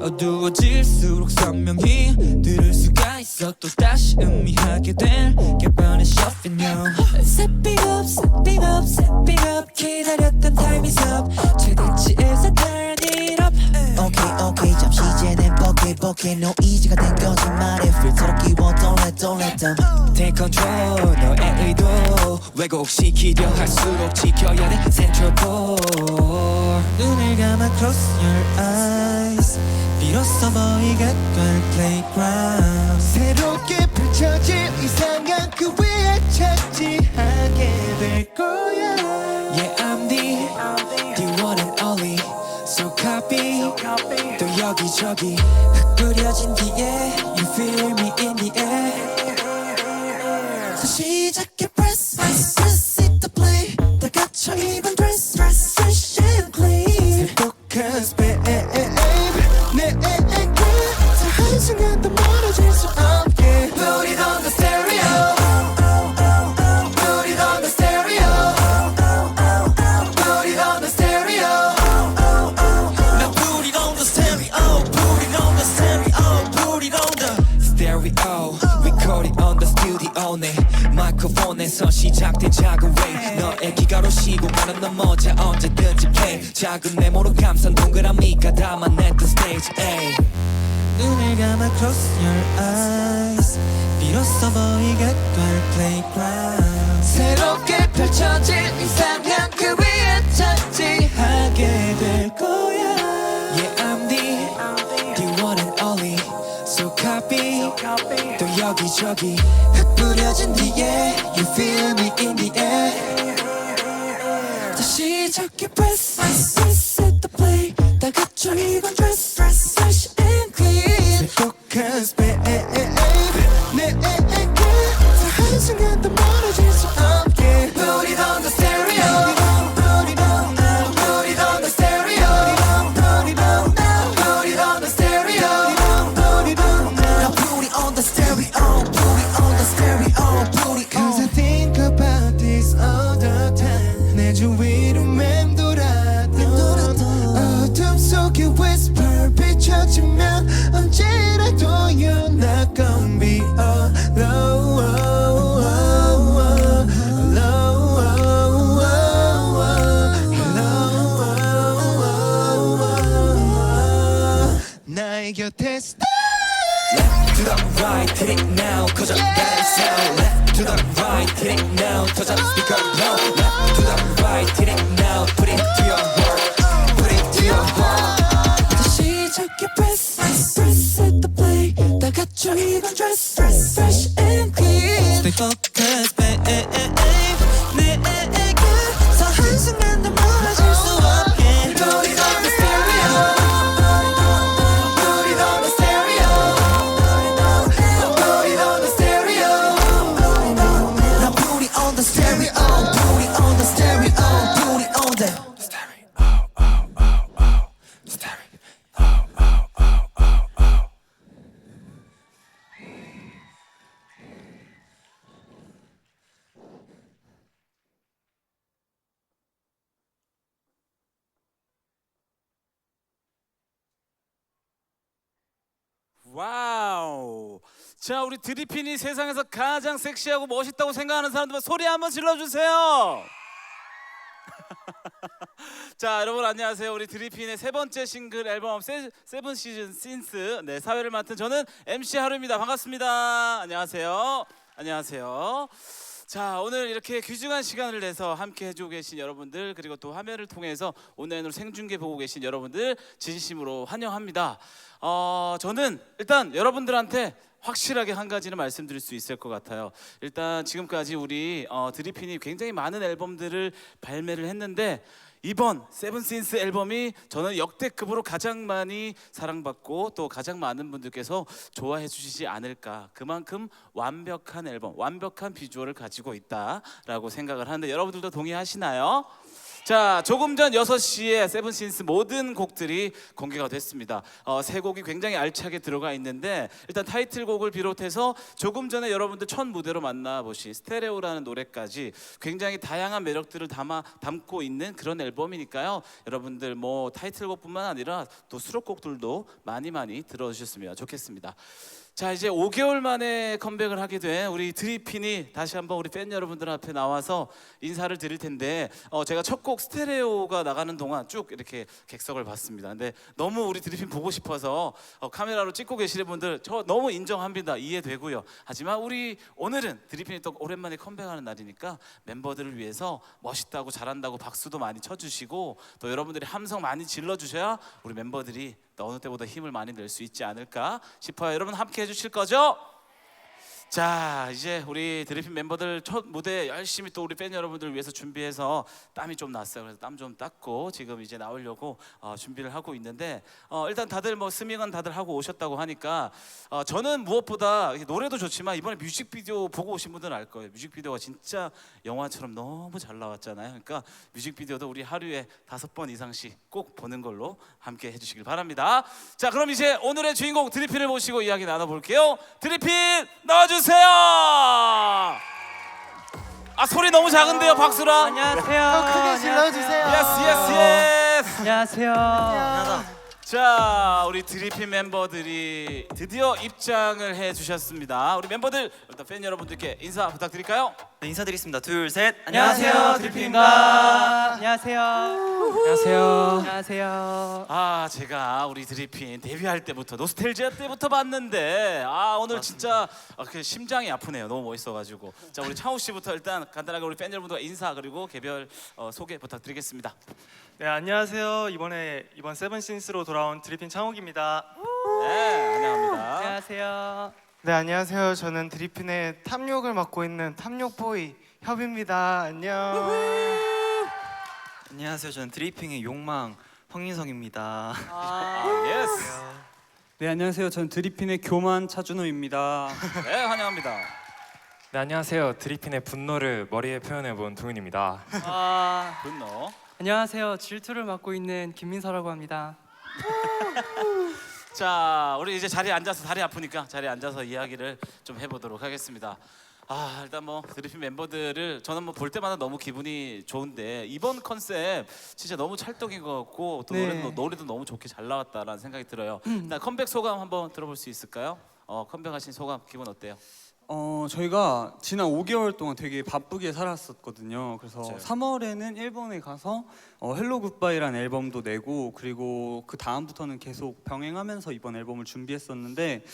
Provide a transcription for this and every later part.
어두워질수록 선명히 들을 수가 있어. 또 다시 의미하게 될 개변의 shuffling you. Stepping up, stepping up, stepping up. 기다렸던 time is up. 최대치에서 turn it up. Okay, okay, 잠시 이제는 뻑해 No easy가 된 거짓말에 filter 끼워 don't let them Take control 너의 의도 왜곡시키려 할수록 지켜야 돼 Central Core. 눈을 감아 close your eyes. 비로소 보이게 될 playground. 새롭게 펼쳐질 이상한 그 위에 차지하게 될 거야. Yeah, I'm the one and only. So copy 또 여기저기 흩뿌려진 뒤에 You feel me in the air. 시작해 press hit the play. 다 갖춰 입은 dress fresh and clean. 행복한 babe 내게 더 한순간도 멀어질 수 없게 Put it on the stereo. Put it on the stereo. Put it on the stereo. Now put it on the stereo. Put it on the stereo. Put it on the stereo. Record it on the studio. 내 마이크폰에서 시작된 작은 wave. 너의 기가로 시공간은 넘어져 언제든지 play. 작은 네모로 감싼 동그라미가 담아냈던 stage. ay. 눈을 감아 close your eyes. 비로소 보이게 될 playground. 새롭게 펼쳐질 이상한 그 위에 차지하게 될 거야. Yeah, I'm the one and only. So copy 또 여기저기 흩뿌려진 뒤에 You feel me in the air. 다시 시작해 press hit the play. 다 갖춰 입은 dress fresh and clean. 행복한 babe 내게 더 한순간도 멀어질 수 없게 Put it on the stereo. Put it on the stereo. Put it on the stereo. Now put it on the stereo Put it on the stereo Put it Cause I on think about this all the time. 내 주위로 맴돌아도 어둠 속에 whisper 비춰지면 언제라도 you're not gonna be alone. 나의 곁에 stay. Left to the right, hit it now, cause I got it sound. Left to the right, hit it now, touch up speaker low. Left to the right, hit it now, put it to your heart, put it to your heart. 다시 시작해 press hit the play. 다 갖춰 입은 dress fresh and clean. Stay focused, babe. 내게 더 한순간도 멀어질 수 없게. Put it on the stereo. Put it on the stereo. Put it on the stereo. Now put it on the stereo Put it on the stereo Put it on the 와우. 자, 우리 드리핀이 세상에서 가장 섹시하고 멋있다고 생각하는 사람들 소리 한번 질러주세요. 자, 여러분 안녕하세요. 우리 드리핀의 세 번째 싱글 앨범 세븐 시즌 신스 사회를 맡은 저는 MC 하루입니다. 반갑습니다. 안녕하세요. 안녕하세요. 자, 오늘 이렇게 귀중한 시간을 내서 함께 해주고 계신 여러분들, 그리고 또 화면을 통해서 온라인으로 생중계 보고 계신 여러분들 진심으로 환영합니다. 저는 일단 여러분들한테 확실하게 한 가지는 말씀드릴 수 있을 것 같아요. 일단 지금까지 우리 드리핀이 굉장히 많은 앨범들을 발매를 했는데 이번 세븐신스 앨범이 저는 역대급으로 가장 많이 사랑받고 또 가장 많은 분들께서 좋아해 주시지 않을까. 그만큼 완벽한 앨범, 완벽한 비주얼을 가지고 있다라고 생각을 하는데 여러분들도 동의하시나요? 자, 조금 전 6시에 세븐신스 모든 곡들이 공개가 됐습니다. 세 곡이 굉장히 알차게 들어가 있는데 일단 타이틀곡을 비롯해서 조금 전에 여러분들 첫 무대로 만나보신 스테레오라는 노래까지 굉장히 다양한 매력들을 담고 있는 그런 앨범이니까요. 여러분들 뭐 타이틀곡뿐만 아니라 또 수록곡들도 많이 들어주셨으면 좋겠습니다. 자, 이제 5개월 만에 컴백을 하게 된 우리 드리핀이 다시 한번 우리 팬 여러분들 앞에 나와서 인사를 드릴 텐데 제가 첫 곡 스테레오가 나가는 동안 쭉 이렇게 객석을 봤습니다. 근데 너무 우리 드리핀 보고 싶어서 카메라로 찍고 계시는 분들 저 너무 인정합니다. 이해되고요. 하지만 우리 오늘은 드리핀이 또 오랜만에 컴백하는 날이니까 멤버들을 위해서 멋있다고 잘한다고 박수도 많이 쳐주시고 또 여러분들이 함성 많이 질러주셔야 우리 멤버들이 또 어느 때보다 힘을 많이 낼 수 있지 않을까 싶어요. 여러분 함께 해주실 거죠? 자, 이제 우리 드리핀 멤버들 첫 무대 열심히 또 우리 팬 여러분들을 위해서 준비해서 땀이 좀 났어요. 그래서 땀 좀 닦고 지금 이제 나오려고 준비를 하고 있는데 일단 다들 뭐 스밍은 다들 하고 오셨다고 하니까 저는 무엇보다 노래도 좋지만 이번에 뮤직비디오 보고 오신 분들은 알 거예요. 뮤직비디오가 진짜 영화처럼 너무 잘 나왔잖아요. 그러니까 뮤직비디오도 우리 하루에 5번 이상씩 꼭 보는 걸로 함께 해주시길 바랍니다. 자, 그럼 이제 오늘의 주인공 드리핀을 모시고 이야기 나눠볼게요. 드리핀 나와주세요. 아, 소리 너무 작은데요. 박수랑. 안녕하세요. 크게 질러주세요. 예스. 안녕하세요. 자, 우리 드리핀 멤버들이 드디어 입장을 해주셨습니다. 우리 멤버들 일단 팬 여러분들께 인사 부탁드릴까요? 네, 인사드리겠습니다. 둘, 셋. 안녕하세요. 드리핀입니다. 안녕하세요. 안녕하세요. 아, 제가 우리 드리핀 데뷔할 때부터 노스텔지아 때부터 봤는데 오늘 진짜 그 심장이 아프네요. 너무 멋있어가지고. 자, 우리 창호 씨부터 일단 간단하게 우리 팬 여러분들과 인사 그리고 개별 소개 부탁드리겠습니다. 네, 안녕하세요. 이번 세븐신스로 돌아온 드리핀 창욱입니다. 네, 환영합니다. 안녕하세요. 네, 안녕하세요. 저는 드리핀의 탐욕을 맡고 있는 탐욕보이 협입니다. 안녕. 안녕하세요. 저는 드리핑의 욕망 황인성입니다. 예스. 네, 안녕하세요. 전 드리핀의 교만 차준호입니다. 네, 환영합니다. 네, 안녕하세요. 드리핀의 분노를 머리에 표현해본 동윤입니다. 분노. 안녕하세요. 질투를 맡고 있는 김민서라고 합니다. 자, 우리 이제 자리에 앉아서 다리 아프니까 자리에 앉아서 이야기를 좀 해보도록 하겠습니다. 일단 뭐 드리핀 멤버들을 저는 뭐 볼 때마다 너무 기분이 좋은데 이번 컨셉 진짜 너무 찰떡인 것 같고 또 네. 노래도 너무 좋게 잘 나왔다라는 생각이 들어요. 일단 컴백 소감 한번 들어볼 수 있을까요? 컴백하신 소감 기분 어때요? 저희가 지난 5개월 동안 되게 바쁘게 살았었거든요. 그래서 맞아요. 3월에는 일본에 가서 헬로 굿바이라는 앨범도 내고 그리고 그 다음부터는 계속 병행하면서 이번 앨범을 준비했었는데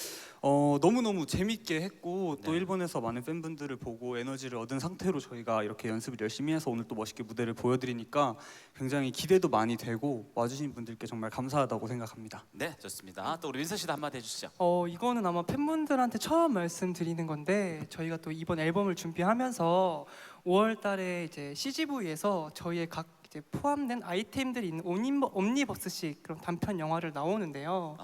너무너무 재밌게 했고 또 네. 일본에서 많은 팬분들을 보고 에너지를 얻은 상태로 저희가 이렇게 연습을 열심히 해서 오늘 또 멋있게 무대를 보여드리니까 굉장히 기대도 많이 되고 와주신 분들께 정말 감사하다고 생각합니다. 네, 좋습니다. 또 우리 민서 씨도 한마디 해주시죠. 이거는 아마 팬분들한테 처음 말씀드리는 건데 저희가 또 이번 앨범을 준비하면서 5월달에 이제 CGV에서 저희의 각 이제 포함된 아이템들이 있는 옴니버스식 그런 단편 영화를 나오는데요.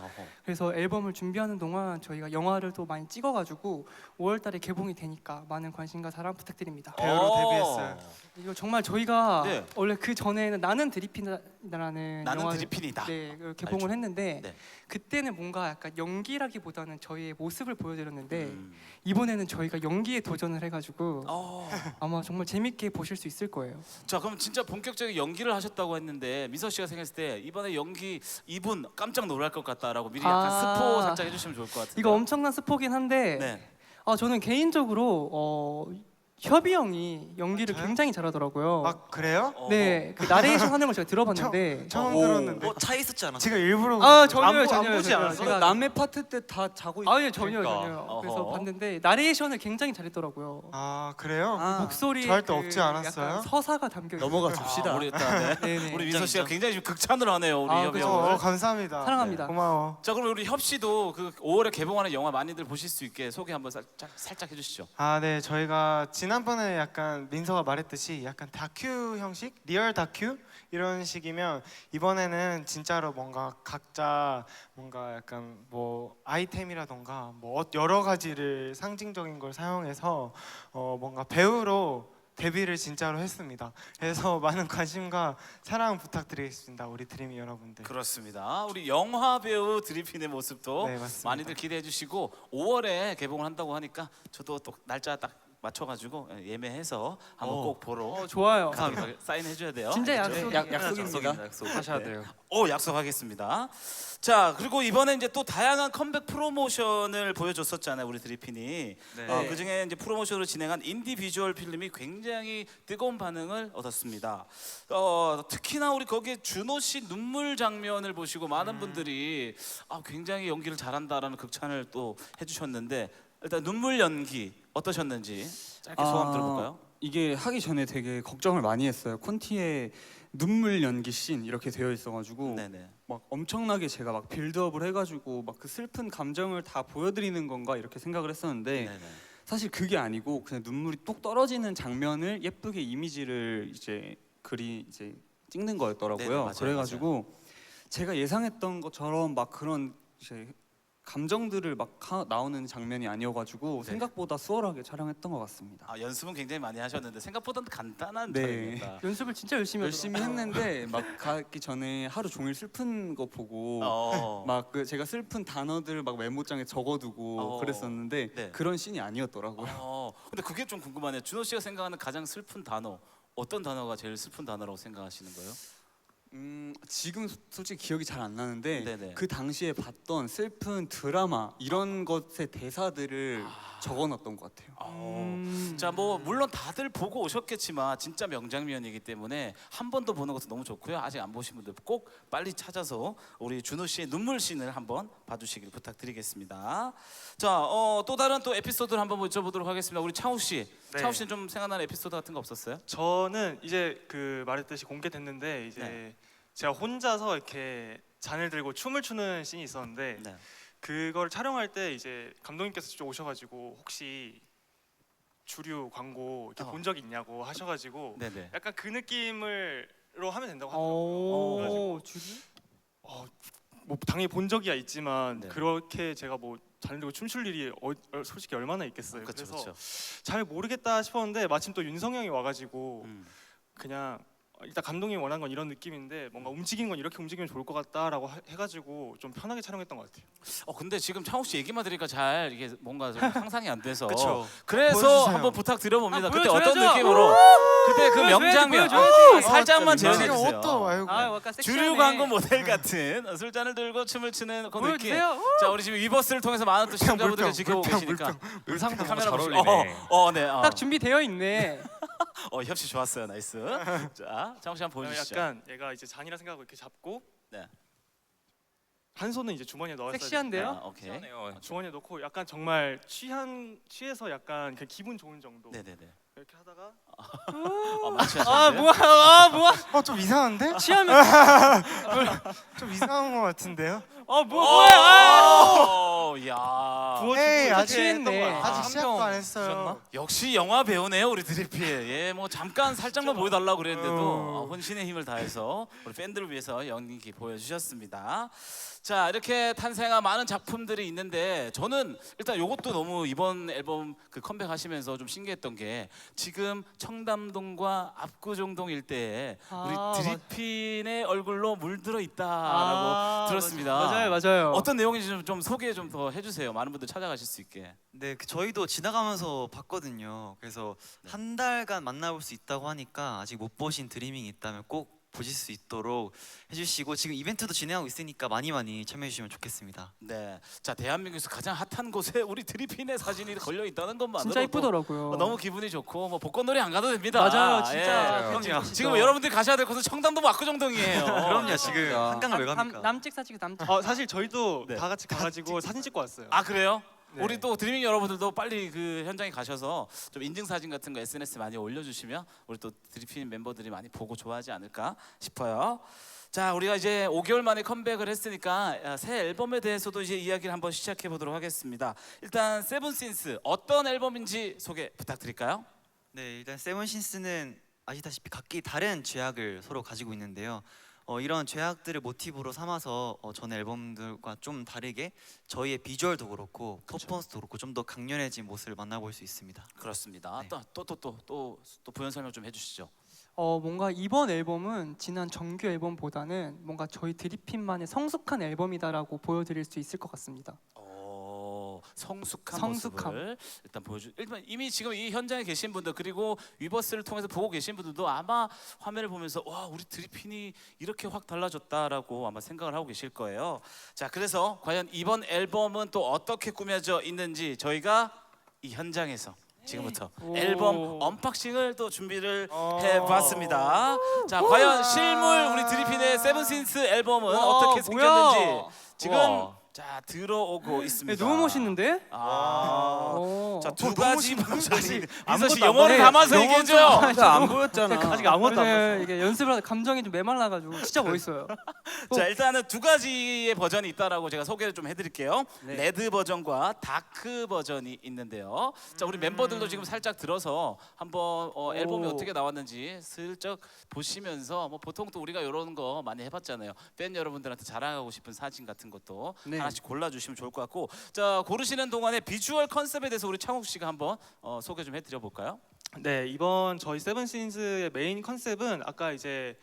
그래서 앨범을 준비하는 동안 저희가 영화를 또 많이 찍어가지고 5월달에 개봉이 되니까 많은 관심과 사랑 부탁드립니다. 배우로 데뷔했어요. 이거 정말 저희가 네. 원래 그 전에는 나는 드리핀이라는 나는 영화를 드리핀이다. 네, 개봉을 알죠. 했는데 네. 그때는 뭔가 약간 연기라기보다는 저희의 모습을 보여드렸는데 음. 이번에는 저희가 연기에 도전을 해가지고 어. 아마 정말 재밌게 보실 수 있을 거예요. 자, 그럼 진짜 본격적인 연기를 하셨다고 했는데 민서 씨가 생각했을 때 이번에 연기 이분 깜짝 놀랄 것 같다라고 미리 약간 스포 살짝 해주시면 좋을 것 같은데. 이거 엄청난 스포긴 한데 네. 저는 개인적으로 협이 형이 연기를 저요? 굉장히 잘하더라고요. 아, 그래요? 네, 그 나레이션 하는 걸 제가 들어봤는데 처음 들었는데. 차 있었지 않았어요? 제가 일부러 전혀요. 보지 않았어요? 제가 남의 파트 때 다 자고 아니요 전혀요. 어허. 그래서 봤는데 나레이션을 굉장히 잘했더라고요. 아, 그래요? 목소리 저할 때 없지 않았어요? 약간 서사가 담겨 있어요. 넘어가 줍시다. 우리 일단 네. 네네. 우리 민서 씨가 굉장히 지금 극찬을 하네요. 우리 협이 그죠. 형을. 감사합니다. 사랑합니다. 고마워. 자, 그럼 우리 협 씨도 그 5월에 개봉하는 영화 많이들 보실 수 있게 소개 한번 살짝 해주시죠. 아, 네, 저희가 지난번에 약간 민서가 말했듯이 약간 다큐 형식, 리얼 다큐 이런 식이면 이번에는 진짜로 뭔가 각자 뭔가 약간 뭐 아이템이라던가 뭐 여러 가지를 상징적인 걸 사용해서 뭔가 배우로 데뷔를 진짜로 했습니다. 그래서 많은 관심과 사랑 부탁드리겠습니다, 우리 드림이 여러분들. 그렇습니다. 우리 영화 배우 드리핀의 모습도 네, 맞습니다. 많이들 기대해 주시고 5월에 개봉을 한다고 하니까 저도 또 날짜 딱 맞춰가지고 예매해서 한번 꼭 보러 좋아요. 사인해 줘야 돼요. 진짜 알겠죠? 약속입니다. 하셔야 돼요. 약속하겠습니다. 자, 그리고 이번에 이제 또 다양한 컴백 프로모션을 보여줬었잖아요, 우리 드리핀이. 네. 그 중에 이제 프로모션으로 진행한 인디 비주얼 필름이 굉장히 뜨거운 반응을 얻었습니다. 특히나 우리 거기에 준호 씨 눈물 장면을 보시고 많은 분들이 굉장히 연기를 잘한다라는 극찬을 또 해주셨는데 일단 눈물 연기 어떠셨는지 짧게 소감 들어볼까요? 이게 하기 전에 되게 걱정을 많이 했어요. 콘티에 눈물 연기 씬 이렇게 되어 있어가지고 네네. 막 엄청나게 제가 막 빌드업을 해가지고 막 그 슬픈 감정을 다 보여드리는 건가 이렇게 생각을 했었는데 네네. 사실 그게 아니고 그냥 눈물이 뚝 떨어지는 장면을 예쁘게 이미지를 이제 찍는 거였더라고요. 네네, 맞아요, 그래가지고 제가 예상했던 것처럼 막 그런 이제 감정들을 막 나오는 장면이 아니어가지고 네. 생각보다 수월하게 촬영했던 것 같습니다. 연습은 굉장히 많이 하셨는데 생각보다는 간단한 네. 촬영이었다. 연습을 진짜 열심히 했는데 막 가기 전에 하루 종일 슬픈 거 보고 막 그 제가 슬픈 단어들 막 메모장에 적어두고 그랬었는데 네. 그런 씬이 아니었더라고요. 근데 그게 좀 궁금하네요. 준호 씨가 생각하는 가장 슬픈 단어 어떤 단어가 제일 슬픈 단어라고 생각하시는 거예요? 지금 솔직히 기억이 잘 안 나는데 네네. 그 당시에 봤던 슬픈 드라마 이런 것의 대사들을 적어놨던 것 같아요. 자, 뭐 물론 다들 보고 오셨겠지만 진짜 명장면이기 때문에 한 번 더 보는 것도 너무 좋고요. 아직 안 보신 분들 꼭 빨리 찾아서 우리 준호 씨의 눈물 씬을 한번 봐주시길 부탁드리겠습니다. 자, 또 다른 또 에피소드를 한번 여쭤보도록 하겠습니다. 우리 창욱 씨, 네. 창욱 씨는 좀 생각나는 에피소드 같은 거 없었어요? 저는 이제 그 말했듯이 공개됐는데 이제 네. 제가 혼자서 이렇게 잔을 들고 춤을 추는 씬이 있었는데 네. 그걸 촬영할 때 이제 감독님께서 직접 오셔가지고 혹시 주류 광고 이렇게 본 적 있냐고 하셔가지고 네네. 약간 그 느낌으로 하면 된다고 하더라고요. 줄이? 뭐 당연히 본 적이야 있지만 네. 그렇게 제가 뭐 잔을 들고 춤출 일이 솔직히 얼마나 있겠어요. 그렇죠, 그래서 그렇죠. 잘 모르겠다 싶었는데 마침 또 윤성형이 와가지고 그냥 일단 감독님이 원하는 건 이런 느낌인데 뭔가 움직이는 건 이렇게 움직이면 좋을 것 같다라고 해가지고 좀 편하게 촬영했던 것 같아요. 근데 지금 창욱 씨 얘기만 들으니까 잘 이게 뭔가 좀 상상이 안 돼서 그쵸. 그래서 보여주세요. 한번 부탁 드려봅니다. 그때 보여줘야죠. 어떤 느낌으로? 그때 그 보여줘야지, 명장면 보여줘야지. 살짝만 지금 재현해 주세요. 옷도 말고. 약간 섹시하네. 주류 광고 모델 같은 술잔을 들고 춤을 추는 그 느낌. 보여주세요. 자, 우리 지금 위버스를 통해서 많은 또 시청자분들이 지켜보고 계시니까 의상도 카메라 잘 보시고. 어울리네. 네. 딱 준비되어 있네. 협시 좋았어요. 나이스. 자, 창욱 씨 한번 보여주시죠. 약간 얘가 이제 잔이라 생각하고 이렇게 잡고 네. 한 손은 이제 주머니에 넣었어야 섹시한데요? 오케이. 시원해요. 주머니에 넣고 약간 정말 취해서 약간 그냥 기분 좋은 정도 네네네. 이렇게 하다가 많이 아 하셨는데요? 뭐야? 좀 이상한데? 취하면 좀 이상한 것 같은데요? 뭐야? 야. 에이, 아직 취했네. 아직 시작도 안 했어요. 역시 영화 배우네요, 우리 드리피. 뭐 잠깐 살짝만 보여달라고 그랬는데도 혼신의 힘을 다해서 우리 팬들을 위해서 연기 보여주셨습니다. 자, 이렇게 탄생한 많은 작품들이 있는데 저는 일단 이것도 너무 이번 앨범 그 컴백하시면서 좀 신기했던 게 지금 청담동과 압구정동 일대에 우리 드리핀의 얼굴로 물들어 있다라고 들었습니다. 맞아요. 어떤 내용인지 좀 소개 좀 더 해주세요. 많은 분들 찾아가실 수 있게. 네, 저희도 지나가면서 봤거든요. 그래서 한 달간 만나볼 수 있다고 하니까 아직 못 보신 드리밍이 있다면 꼭 보실 수 있도록 해주시고 지금 이벤트도 진행하고 있으니까 많이 참여해주시면 좋겠습니다. 네, 자, 대한민국에서 가장 핫한 곳에 우리 드리핀의 사진이 걸려 있다는 것만으로도 진짜 이쁘더라고요. 너무 기분이 좋고 뭐 복권놀이 안 가도 됩니다. 맞아요, 진짜. 예. 그럼요. 지금 여러분들이 가셔야 될 곳은 청담동 압구정동이에요. 그럼요, 지금 한강을 왜 갑니까? 남찍 사진 남찍. 사실 저희도 네. 다 같이 가가지고 사진 찍고 왔어요. 아, 그래요? 네. 우리 또 드리밍 여러분들도 빨리 그 현장에 가셔서 좀 인증 사진 같은 거 SNS 많이 올려주시면 우리 또 드리핀 멤버들이 많이 보고 좋아하지 않을까 싶어요. 자, 우리가 이제 5개월 만에 컴백을 했으니까 새 앨범에 대해서도 이제 이야기를 한번 시작해 보도록 하겠습니다. 일단 세븐신스 어떤 앨범인지 소개 부탁드릴까요? 네, 일단 세븐신스는 아시다시피 각기 다른 죄악을 서로 가지고 있는데요. 이런 죄악들을 모티브로 삼아서 전 앨범들과 좀 다르게 저희의 비주얼도 그렇고 퍼포먼스도 그렇고 좀 더 강렬해진 모습을 만나볼 수 있습니다. 그렇습니다. 네. 또 부연 설명 좀 해주시죠. 뭔가 이번 앨범은 지난 정규 앨범보다는 뭔가 저희 드리핀만의 성숙한 앨범이다라고 보여드릴 수 있을 것 같습니다. 성숙한 성숙함. 모습을 일단 이미 지금 이 현장에 계신 분들 그리고 위버스를 통해서 보고 계신 분들도 아마 화면을 보면서 와 우리 드리핀이 이렇게 확 달라졌다라고 아마 생각을 하고 계실 거예요. 자 그래서 과연 이번 앨범은 또 어떻게 꾸며져 있는지 저희가 이 현장에서 지금부터 오. 앨범 언박싱을 또 준비를 해봤습니다. 자 과연 실물 우리 드리핀의 세븐신스 앨범은 와, 어떻게 뭐야? 생겼는지 지금 우와. 자 들어오고 있습니다. 너무 멋있는데? 자두 가지 버전이 민서 씨 아무것도 안 영어를 보여. 담아서 영어 얘기해줘요. 안 보였잖아. 아직 아무것도 안 봤어요. 이게 연습을 하다 감정이 좀 메말라가지고 진짜 멋있어요. 자 일단은 두 가지의 버전이 있다라고 제가 소개를 좀 해드릴게요. 네. 레드 버전과 다크 버전이 있는데요. 자 우리 멤버들도 지금 살짝 들어서 한번 앨범이 어떻게 나왔는지 슬쩍 보시면서 뭐 보통 또 우리가 이런 거 많이 해봤잖아요. 팬 여러분들한테 자랑하고 싶은 사진 같은 것도 네. 하나씩 골라주시면 좋을 것 같고 자 고르시는 동안에 비주얼 컨셉에 대해서 우리 창욱 씨가 한번 소개 좀 해드려 볼까요? 네, 이번 저희 세븐신스의 메인 컨셉은 아까 이제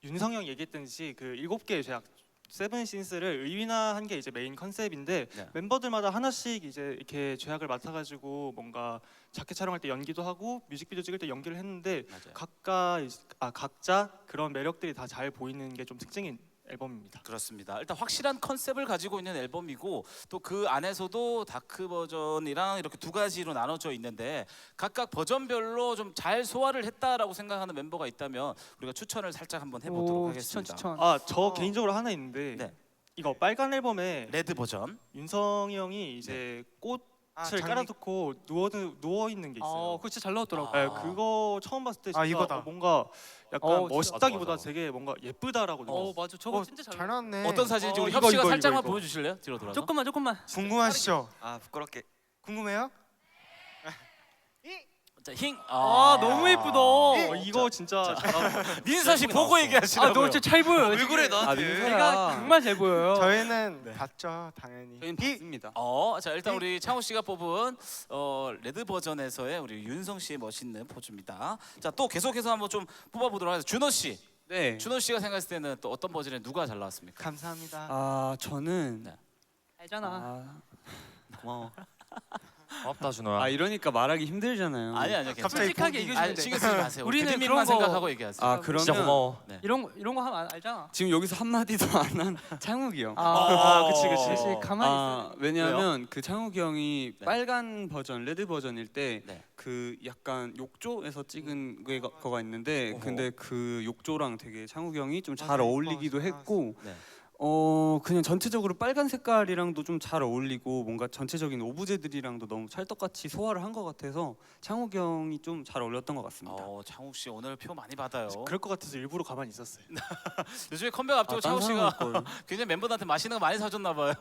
윤성형 얘기했듯이 그 7개의 죄악 세븐신스를 의인화한 게 이제 메인 컨셉인데 네. 멤버들마다 하나씩 이제 이렇게 죄악을 맡아가지고 뭔가 자켓 촬영할 때 연기도 하고 뮤직비디오 찍을 때 연기를 했는데 맞아요. 각자 그런 매력들이 다 잘 보이는 게 좀 특징인 앨범입니다. 그렇습니다. 일단 확실한 컨셉을 가지고 있는 앨범이고 또 그 안에서도 다크 버전이랑 이렇게 두 가지로 나눠져 있는데 각각 버전별로 좀 잘 소화를 했다라고 생각하는 멤버가 있다면 우리가 추천을 살짝 한번 해보도록 하겠습니다. 추천. 저 개인적으로 하나 있는데 네. 이거 빨간 앨범에 레드 버전. 윤성이 형이 이제 꽃을 장미. 깔아놓고 누워 있는 게 있어요. 그거 진짜 잘 나왔더라고. 네, 그거 처음 봤을 때 진짜 이거다. 뭔가 약간 진짜. 멋있다기보다 맞아. 되게 뭔가 예쁘다라고 느꼈어요. 맞아. 저거 진짜 잘. 잘 나왔네. 어떤 사진인지 우리 이거, 협 씨가 이거, 살짝만 이거. 보여주실래요? 뒤로 돌아서. 조금만. 궁금하시죠? 아 부끄럽게. 궁금해요? 자, 힝. 너무 예쁘다. 이거 진짜 민서 씨 보고 얘기하시라고요. 너 진짜 잘 보여. 왜 그래 아, 나한테? 내가 정말 잘 보여요. 저희는 봤죠, 당연히. 저희는 봤습니다. 자 일단 우리 창호 씨가 뽑은 레드 버전에서의 우리 윤성 씨의 멋있는 포즈입니다. 자 또 계속해서 한번 좀 뽑아보도록 하겠습니다. 준호 씨, 네. 준호 씨가 생각했을 때는 또 어떤 버전에 누가 잘 나왔습니까? 감사합니다. 저는 네. 알잖아. 고마워. 고맙다 준호야. 이러니까 말하기 힘들잖아요. 아니요, 괜찮아요. 갑자기 솔직하게 얘기해주면 돼. 신경 쓰지 마세요. 우리는 드림님만 그런 거- 생각하고 얘기하세요. 아 그러면 진짜 고마워. 이런 거 하면 알잖아. 지금 여기서 한 마디도 안 한 창욱이 형. 그치. 역시 가만히 있어. 왜냐하면 그 창욱이 형이 네. 빨간 버전, 레드 버전일 때 네. 그 약간 욕조에서 찍은 거가 있는데 오호. 근데 그 욕조랑 되게 창욱이 형이 좀 잘 맞아, 어울리기도 맞아. 했고 네. 그냥 전체적으로 빨간 색깔이랑도 좀 잘 어울리고 뭔가 전체적인 오브제들이랑도 너무 찰떡같이 소화를 한 것 같아서 창욱이 형이 좀 잘 어울렸던 것 같습니다. 창욱 씨 오늘 표 많이 받아요. 그럴 것 같아서 일부러 가만히 있었어요. 요즘에 컴백 앞두고 딴 창욱 씨가 사람 걸 굉장히 멤버들한테 맛있는 거 많이 사줬나 봐요.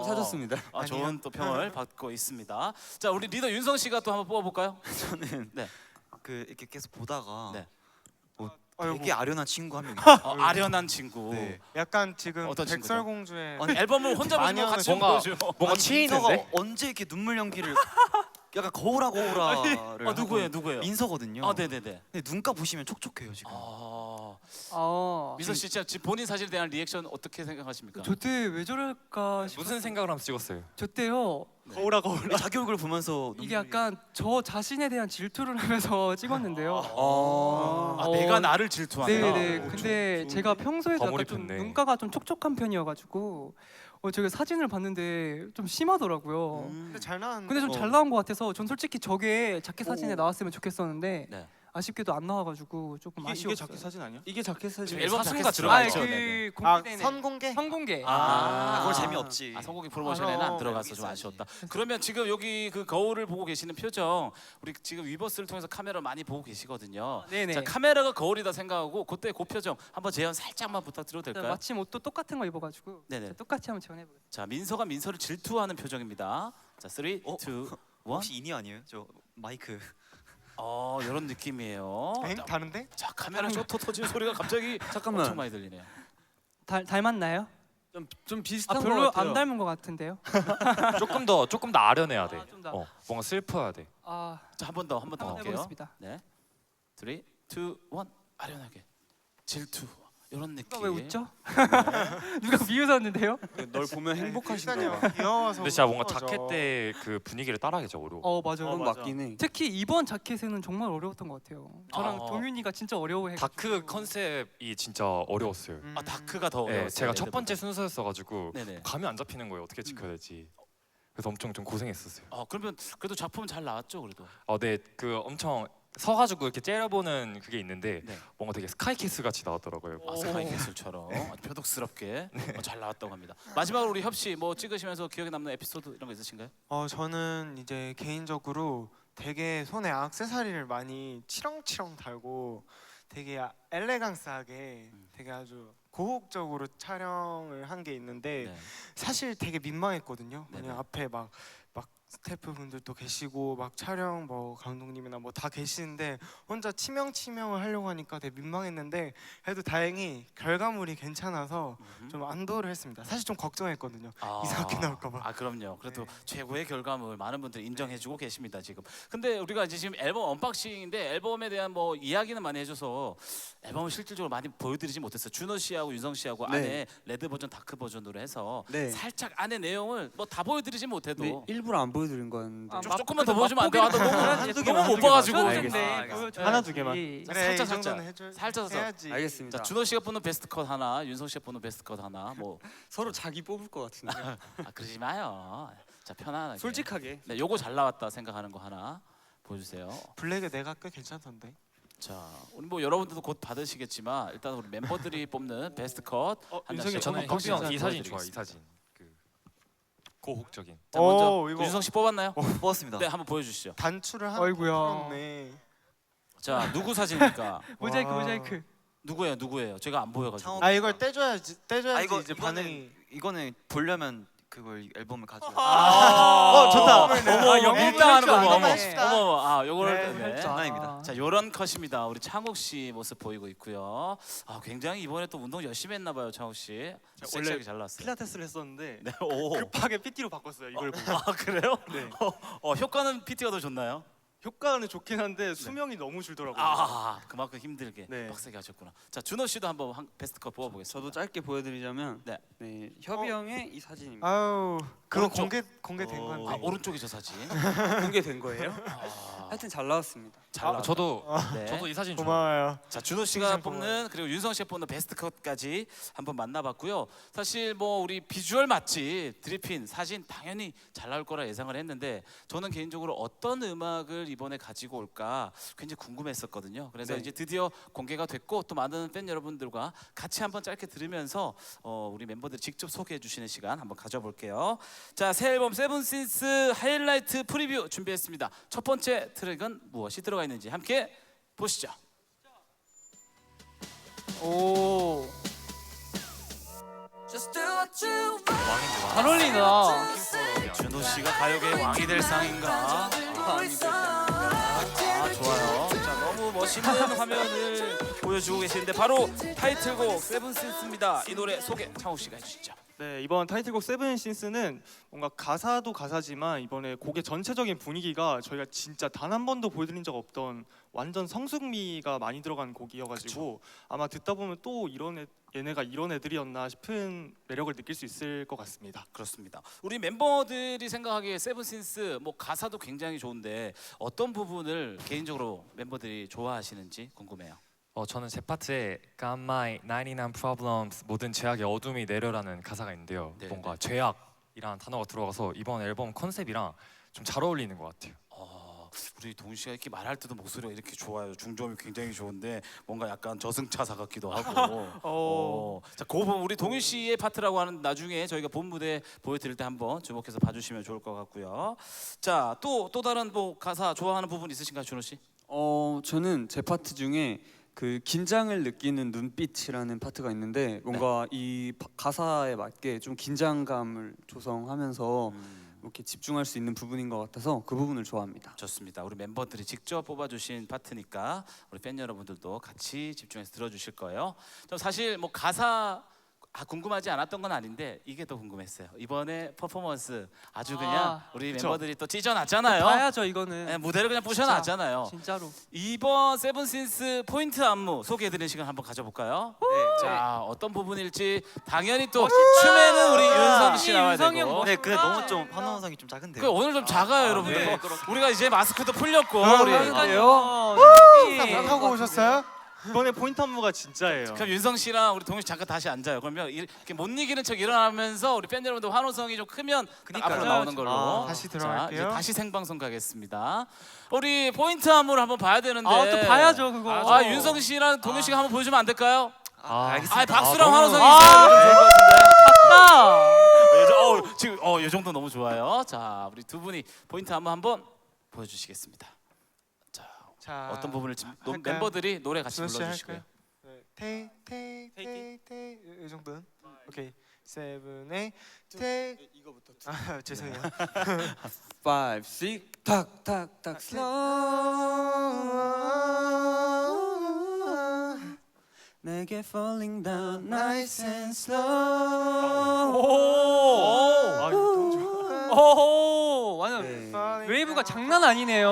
사줬습니다. 좋은 또 평을 받고 있습니다. 자 우리 리더 윤성 씨가 또 한번 뽑아볼까요? 저는 네. 그 이렇게 계속 보다가 네. 되게 아련한 친구 한 명. 아련한 친구. 네. 약간 지금 어떤 친구죠? 백설공주의 앨범을 혼자 보시고 마녀는 같이 보여줘. 뭔가 치이 있는데? 언제 이렇게 눈물 연기를 약간 거울하거울아를 누구예요? 민서거든요. 네네네. 근데 눈가 보시면 촉촉해요 지금. 민서 씨 진짜 지금 본인 사실에 대한 리액션 어떻게 생각하십니까? 저때 왜 저럴까 싶어. 무슨 생각을 하면서 찍었어요? 저때요. 거울아. 자기 얼굴 보면서 이게 약간 저 자신에 대한 질투를 하면서 찍었는데요. 내가 나를 질투한다. 네네. 근데 제가 평소에도 약간 좀 과몰입했네. 눈가가 좀 촉촉한 편이어가지고 제가 사진을 봤는데 좀 심하더라고요. 근데 잘 나왔는데. 근데 좀 잘 나온 것 같아서 전 솔직히 저게 자켓 사진에 오. 나왔으면 좋겠었는데 네. 아쉽게도 안 나와가지고 조금 이게 아쉬웠어요. 자켓 사진 아니야? 이게 자켓 사진. 지금 앨범 자켓 사진가 사진. 들어가 있죠. 네네. 그 공개되는 선공개? 선공개. 그걸 재미없지. 성공기 프로모션에는 안 들어가서 좀 있어야지. 아쉬웠다. 그러면 지금 여기 그 거울을 보고 계시는 표정, 우리 지금 위버스를 통해서 카메라 많이 보고 계시거든요. 네네. 자 카메라가 거울이다 생각하고 그때 그 표정 한번 재현 살짝만 부탁드려도 될까요? 마침 옷도 똑같은 거 입어가지고 네네. 제가 똑같이 한번 지원해보겠습니다. 자 민서가 민서를 질투하는 표정입니다. 자 3, 2, 1. 혹시 인이 아니에요? 저 마이크. 이런 느낌이에요. 엥? 다른데? 자 카메라 쇼터 터지는 소리가 갑자기 잠깐만. 엄청 많이 들리네요. 닮았나요? 좀 비슷한 것 별로 같아요. 안 닮은 것 같은데요. 조금 더 아련해야 돼. 좀 더. 뭔가 슬퍼야 돼. 자 한 번 더 한번 갈게요. 해보겠습니다. 네, 3, 2, 1 아련하게 질투 이런 느낌. 왜 웃죠? 누가 비웃었는데요? 널 보면 행복하신가 일단요, 봐. 귀여워서. 근데 진짜 뭔가 웃는 거죠. 자켓 때 그 분위기를 따라하기 어려워. 맞아요. 그건 맞긴 해. 특히 이번 자켓에는 정말 어려웠던 것 같아요. 저랑 동윤이가 진짜 어려워해. 다크 컨셉이 진짜 어려웠어요. 다크가 더 네, 어려웠어요. 제가 첫 레드보다. 번째 순서였어가지고 네네. 감이 안 잡히는 거예요. 어떻게 지켜야 될지. 그래서 엄청 좀 고생했었어요. 그러면 그래도 작품 잘 나왔죠, 그래도. 네, 그 엄청 서가지고 이렇게 째려보는 그게 있는데 네. 뭔가 되게 스카이캐슬 같이 나왔더라고요. 스카이 캐슬처럼 아주 표독스럽게 잘 나왔다고 합니다. 마지막으로 우리 협씨 뭐 찍으시면서 기억에 남는 에피소드 이런 거 있으신가요? 저는 이제 개인적으로 되게 손에 액세서리를 많이 치렁치렁 달고 되게 엘레강스하게 되게 아주 고혹적으로 촬영을 한 게 있는데 네. 사실 되게 민망했거든요. 네네. 왜냐면 앞에 막 스태프분들도 계시고 막 촬영 뭐 감독님이나 뭐 다 계시는데 혼자 치명을 하려고 하니까 되게 민망했는데 그래도 다행히 결과물이 괜찮아서 좀 안도를 했습니다. 사실 좀 걱정했거든요. 이상하게 나올까봐. 그럼요. 그래도 네. 최고의 결과물 많은 분들이 인정해주고 계십니다 지금. 근데 우리가 이제 지금 앨범 언박싱인데 앨범에 대한 뭐 이야기는 많이 해줘서 앨범을 실질적으로 많이 보여드리지 못했어요. 준호 씨하고 윤성 씨하고 네. 안에 레드 버전, 다크 버전으로 해서 네. 살짝 안에 내용을 뭐 다 보여드리지 못해도 네, 일부러 안 보여드린 거였는데. 조금만 더 보여주면 안 돼요? 한두 개만, 너무 못 한두 개만. 봐가지고. 알겠습니다. 하나 두 개만. 그래 살짝, 이 정도는 살짝. 해줘. 살짝. 해야지. 알겠습니다. 자 준호 씨가 보는 베스트 컷 하나, 윤성 씨가 보는 베스트 컷 하나. 뭐 서로 자기 뽑을 것 같은데. 그러지 마요. 자 편안하게. 솔직하게. 네, 요거 잘 나왔다 생각하는 거 하나 보여주세요. 블랙에 내가 꽤 괜찮던데. 자, 우리 뭐 여러분들도 곧 받으시겠지만 일단 우리 멤버들이 뽑는 베스트 컷 한 윤성이 장씩 저는 한번 형이 형 이 보여드리겠습니다. 사진 좋아. 이 사진. 그 고혹적인. 자 먼저 이거 윤성 씨 뽑았나요? 뽑았습니다. 네, 한번 보여주시죠. 단추를 하나 어이구야. 풀었네. 자, 누구 사진입니까? 모자이크 와. 모자이크. 누구예요? 제가 안 보여가지고. 창호- 이걸 떼줘야지 이제 이거는 반응이. 이거는 보려면 그걸 앨범을 가져야 돼. 좋다. 어머, 밀당하는 거 봐. 어머, 요거를. 네, 네. 장난입니다. 자, 요런 컷입니다. 우리 창욱 씨 모습 보이고 있고요. 굉장히 이번에 또 운동 열심히 했나 봐요, 창욱 씨. 섹시하게 잘 나왔어요. 필라테스를 했었는데 네, 오. 급하게 PT로 바꿨어요. 이걸 보고. 그래요? 네. 효과는 PT가 더 좋나요? 효과는 좋긴 한데 수명이 너무 줄더라고요. 그만큼 힘들게 네. 빡세게 하셨구나. 자, 준호 씨도 한번 베스트 컷 뽑아보겠습니다. 저도 짧게 보여드리자면 네. 협이 형의 이 사진입니다. 아우 그거 오른쪽. 공개된 건데. 오른쪽이 저 사진. 공개된 거예요? 하여튼 잘 나왔습니다. 잘 나왔다. 저도 네. 이 사진 좋아. 고마워요. 자, 준호 씨가 뽑는 그리고 윤성 씨가 뽑는 베스트 컷까지 한번 만나봤고요. 사실 뭐 우리 비주얼 맛집 드리핀 사진 당연히 잘 나올 거라 예상을 했는데 저는 개인적으로 어떤 음악을 이번에 가지고 올까 굉장히 궁금했었거든요. 그래서 이제 드디어 공개가 됐고 또 많은 팬 여러분들과 같이 한번 짧게 들으면서 우리 멤버들 직접 소개해 주시는 시간 한번 가져볼게요. 자, 새 앨범 세븐신스 하이라이트 프리뷰 준비했습니다. 첫 번째 트랙은 무엇이 들어가 있는지 함께 보시죠. 오. 잘 어울린다. 준호 씨가 가요계의 왕이 될 상인가? 좋아요. 자, 너무 멋있는 화면을 보여주고 계시는데 바로 타이틀곡 세븐신스입니다. 이 노래 소개 창욱 씨가 해주시죠. 네, 이번 타이틀곡 세븐신스는 뭔가 가사도 가사지만 이번에 곡의 전체적인 분위기가 저희가 진짜 단 한 번도 보여드린 적 없던 완전 성숙미가 많이 들어간 곡이어가지고 아마 듣다 보면 또 얘네가 이런 애들이었나 싶은 매력을 느낄 수 있을 것 같습니다. 그렇습니다. 우리 멤버들이 생각하기에 세븐신스 뭐 가사도 굉장히 좋은데 어떤 부분을 개인적으로 멤버들이 좋아하시는지 궁금해요. 저는 제 파트에 Got my 99 problems 모든 제약의 어둠이 내려라는 가사가 있는데요. 네, 뭔가 죄악이라는 단어가 들어가서 이번 앨범 컨셉이랑 좀 잘 어울리는 것 같아요. 우리 동희 씨가 이렇게 말할 때도 목소리가 이렇게 좋아요. 중저음이 굉장히 좋은데 뭔가 약간 저승차사 같기도 하고. 자, 그 부분 우리 동희 씨의 파트라고 하는 나중에 저희가 본 무대 보여드릴 때 한번 주목해서 봐주시면 좋을 것 같고요. 자, 또 다른 뭐 가사 좋아하는 부분 있으신가요, 준호 씨? 저는 제 파트 중에 그 긴장을 느끼는 눈빛이라는 파트가 있는데 뭔가 이 가사에 맞게 좀 긴장감을 조성하면서 이렇게 집중할 수 있는 부분인 것 같아서 그 부분을 좋아합니다. 좋습니다. 우리 멤버들이 직접 뽑아주신 파트니까 우리 팬 여러분들도 같이 집중해서 들어주실 거예요. 저 사실 뭐 가사 궁금하지 않았던 건 아닌데 이게 더 궁금했어요. 이번에 퍼포먼스 아주 그냥 우리 멤버들이 또 찢어놨잖아요. 봐야죠 이거는. 네, 무대를 그냥 부셔놨잖아요. 진짜로. 이번 세븐신스 포인트 안무 소개해드리는 시간 한번 가져볼까요? 자, 어떤 부분일지 당연히 또 춤에는 우리 윤성 씨 나와야 윤성이 형 되고. 네, 근데 너무 좀 환호성이 좀 작은데요. 그 오늘 좀 작아요, 여러분들. 네, 우리가 이제 마스크도 풀렸고 우리. 그러니까요. 하고 오셨어요? 이번에 포인트 안무가 진짜예요. 그럼 윤성 씨랑 우리 동현 씨 잠깐 다시 앉아요. 그러면 이렇게 못 이기는 척 일어나면서 우리 팬 여러분들 환호성이 좀 크면 그러니까요. 앞으로 나오는 걸로. 다시 자, 들어갈게요. 이제 다시 생방송 가겠습니다. 우리 포인트 안무를 한번 봐야 되는데. 또 봐야죠 그거. 아, 윤성 씨랑 동현 씨가 한번 보여주면 안 될까요? 알겠습니다. 아, 박수랑 환호성이 너무- 있어야 좀 좋을 것 같은데. 아. 지금 이 정도 너무 좋아요. 자, 우리 두 분이 포인트 안무 한번 보여주시겠습니다. 자, 자, 어떤 부분을 지금 할까요? 멤버들이 노래 같이 준호 씨 불러주시고요. 할까요? 테이 이 정도는 오케이. 세븐의 테이 이거부터 죄송해요. 5, 6, 탁탁탁 slow 내게 falling down nice and slow. 오, 완전 네. 웨이브가 장난 아니네요.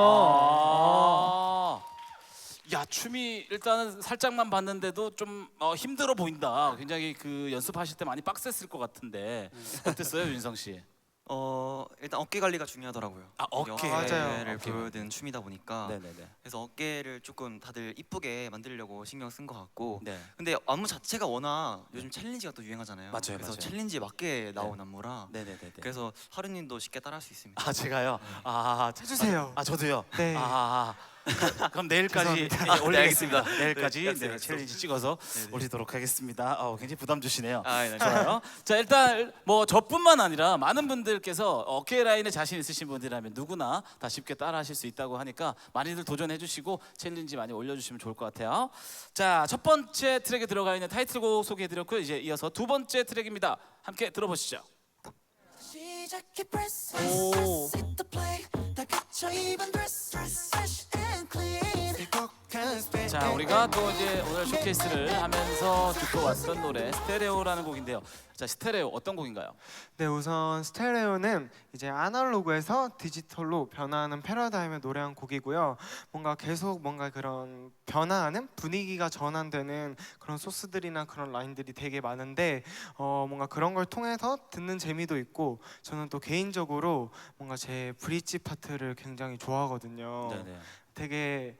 야, 춤이 일단은 살짝만 봤는데도 좀 힘들어 보인다. 굉장히 그 연습하실 때 많이 빡셌을 것 같은데 어땠어요, 윤성 씨? 일단 어깨 관리가 중요하더라고요. 아, 어깨. 어깨를 어깨. 보여드는 춤이다 보니까 네네네. 그래서 어깨를 조금 다들 이쁘게 만들려고 신경 쓴 것 같고 네. 근데 안무 자체가 워낙 요즘 챌린지가 또 유행하잖아요. 맞아요, 그래서 맞아요. 챌린지에 맞게 나온 안무라 네네네. 그래서 하루님도 쉽게 따라할 수 있습니다. 아, 제가요. 해주세요. 저도요. 네. 그럼 내일까지 올리겠습니다. 내일까지 네, 약속. 챌린지 찍어서 올리도록 하겠습니다. 굉장히 부담 주시네요. 네. 좋아요. 자, 일단 뭐 저뿐만 아니라 많은 분들께서 어깨 라인에 자신 있으신 분들이라면 누구나 다 쉽게 따라하실 수 있다고 하니까 많이들 도전해 주시고 챌린지 많이 올려주시면 좋을 것 같아요. 자, 첫 번째 트랙에 들어가 있는 타이틀곡 소개해드렸고요. 이제 이어서 두 번째 트랙입니다. 함께 들어보시죠. 시작해 press press hit the play 다 갖춰 입은 dress fresh and clean 자, 우리가 또 이제 오늘 쇼케이스를 하면서 듣고 왔던 노래 스테레오라는 곡인데요. 자, 스테레오 어떤 곡인가요? 네, 우선 스테레오는 이제 아날로그에서 디지털로 변화하는 패러다임을 노래한 곡이고요. 뭔가 계속 뭔가 그런 변화하는 분위기가 전환되는 그런 소스들이나 그런 라인들이 되게 많은데 뭔가 그런 걸 통해서 듣는 재미도 있고 저는 또 개인적으로 뭔가 제 브릿지 파트를 굉장히 좋아하거든요. 네네. 되게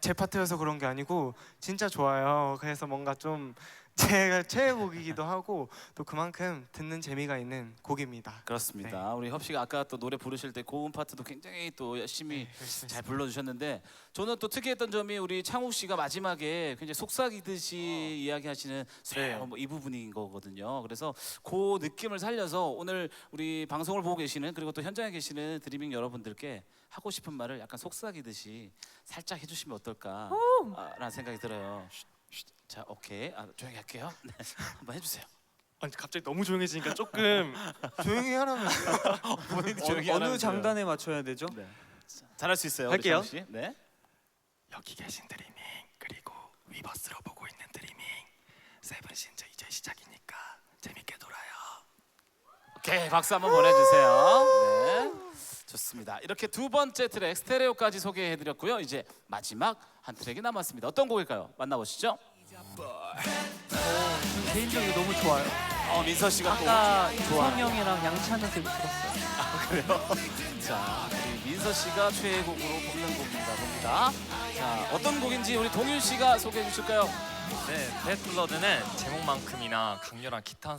제 파트여서 그런 게 아니고 진짜 좋아요. 그래서 뭔가 좀 제가 최애곡이기도 하고 또 그만큼 듣는 재미가 있는 곡입니다. 그렇습니다. 우리 협씨가 아까 또 노래 부르실 때 고음 파트도 굉장히 또 열심히 잘 불러주셨는데 저는 또 특이했던 점이 우리 창욱 씨가 마지막에 굉장히 속삭이듯이 이야기하시는 이 부분인 거거든요. 그래서 그 느낌을 살려서 오늘 우리 방송을 보고 계시는 그리고 또 현장에 계시는 드리밍 여러분들께 하고 싶은 말을 약간 속삭이듯이 살짝 해주시면 어떨까라는 생각이 들어요. 자, 오케이. 조용히 할게요. 네, 한번 해주세요. 아니 갑자기 너무 조용해지니까 조금 조용히 하라면 조용히 어느 하라면서요. 장단에 맞춰야 되죠? 네. 잘할 수 있어요. 할게요. 우리 창욱 씨. 네. 여기 계신 드리밍 그리고 위버스로 보고 있는 드리밍 세븐신즈 이제 시작이니까 재밌게 놀아요. 오케이, 박수 한번 보내주세요. 네, 좋습니다. 이렇게 두 번째 트랙 스테레오까지 소개해드렸고요. 이제 마지막 한 트랙이 남았습니다. 어떤 곡일까요? 만나보시죠. 개인적으로 너무 좋아요. 민서 씨가 아까 또 유성 형이랑 양치하면서 들었어요. 자, 우리 민서 씨가 최애곡으로 뽑는 곡입니다. 봅니다. 자, 어떤 곡인지 우리 동윤 씨가 소개해 주실까요? 네, 배드블러드는 제목만큼이나 강렬한 기타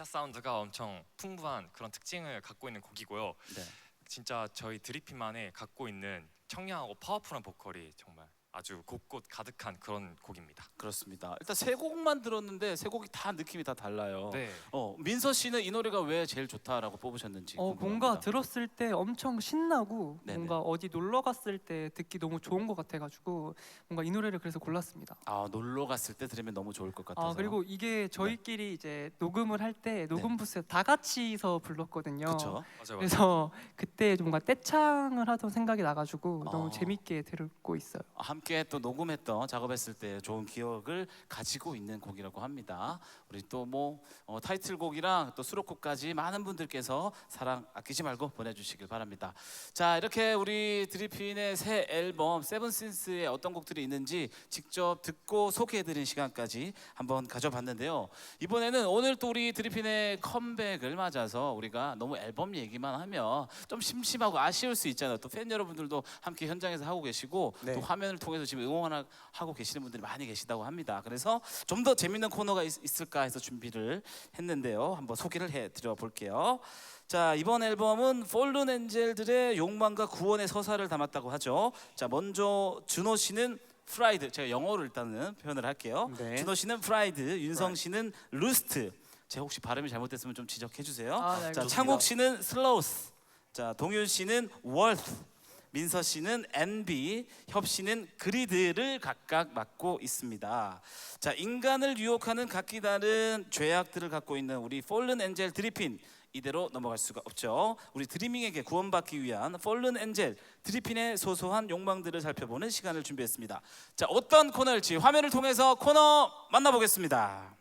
사운드가 엄청 풍부한 그런 특징을 갖고 있는 곡이고요. 네. 진짜 저희 드리핀만의 갖고 있는 청량하고 파워풀한 보컬이 정말 아주 곳곳 가득한 그런 곡입니다. 그렇습니다. 일단 세 곡만 들었는데 세 곡이 다 느낌이 다 달라요. 네. 민서 씨는 이 노래가 왜 제일 좋다라고 뽑으셨는지 궁금합니다. 뭔가 들었을 때 엄청 신나고 네네. 뭔가 어디 놀러 갔을 때 듣기 너무 좋은 것 같아가지고 뭔가 이 노래를 그래서 골랐습니다. 놀러 갔을 때 들으면 너무 좋을 것 같아서. 그리고 이게 저희끼리 이제 녹음을 할 때 녹음 부스에 다 같이서 불렀거든요. 그렇죠. 맞아요. 그래서 그때 뭔가 떼창을 하던 생각이 나가지고 너무 재밌게 듣고 있어요. 함께 또 녹음했던 작업했을 때 좋은 기억을 가지고 있는 곡이라고 합니다. 우리 또 뭐 타이틀곡이랑 또 수록곡까지 많은 분들께서 사랑 아끼지 말고 보내주시길 바랍니다. 자, 이렇게 우리 드리핀의 새 앨범 세븐신스에 어떤 곡들이 있는지 직접 듣고 소개해드린 시간까지 한번 가져봤는데요. 이번에는 오늘 또 우리 드리핀의 컴백을 맞아서 우리가 너무 앨범 얘기만 하면 좀 심심하고 아쉬울 수 있잖아요. 또 팬 여러분들도 함께 현장에서 하고 계시고 또 화면을 통해서 지금 응원하고 계시는 분들이 많이 계시다고 합니다. 그래서 좀 더 재밌는 코너가 있을까 해서 준비를 했는데요. 한번 소개를 해드려 볼게요. 자, 이번 앨범은 폴른 엔젤들의 욕망과 구원의 서사를 담았다고 하죠. 자, 먼저 준호 씨는 프라이드, 제가 영어로 일단은 표현을 할게요. 네. 준호 씨는 프라이드, 윤성 씨는 루스트. 제가 혹시 발음이 잘못됐으면 좀 지적해 주세요. 네, 자, 알겠습니다. 창욱 씨는 슬로우스. 자, 동윤 씨는 월트. 민서 씨는 NB, 협 씨는 그리드를 각각 맡고 있습니다. 자, 인간을 유혹하는 각기 다른 죄악들을 갖고 있는 우리 폴른 엔젤 드리핀, 이대로 넘어갈 수가 없죠. 우리 드리밍에게 구원받기 위한 폴른 엔젤 드리핀의 소소한 욕망들을 살펴보는 시간을 준비했습니다. 자, 어떤 코너일지 화면을 통해서 코너 만나보겠습니다.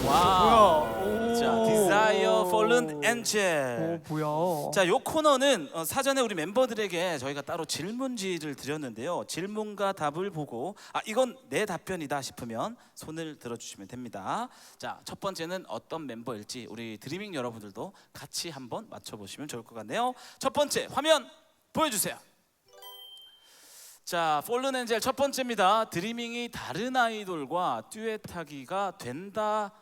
와우. 자, Desire Fallen Angel. 뭐야? 자, 요 코너는 사전에 우리 멤버들에게 저희가 따로 질문지를 드렸는데요. 질문과 답을 보고 이건 내 답변이다 싶으면 손을 들어주시면 됩니다. 자, 첫 번째는 어떤 멤버일지 우리 드리밍 여러분들도 같이 한번 맞춰보시면 좋을 것 같네요. 첫 번째 화면 보여주세요. 자, 폴른 엔젤 첫 번째입니다. 드리밍이 다른 아이돌과 듀엣하기가 된다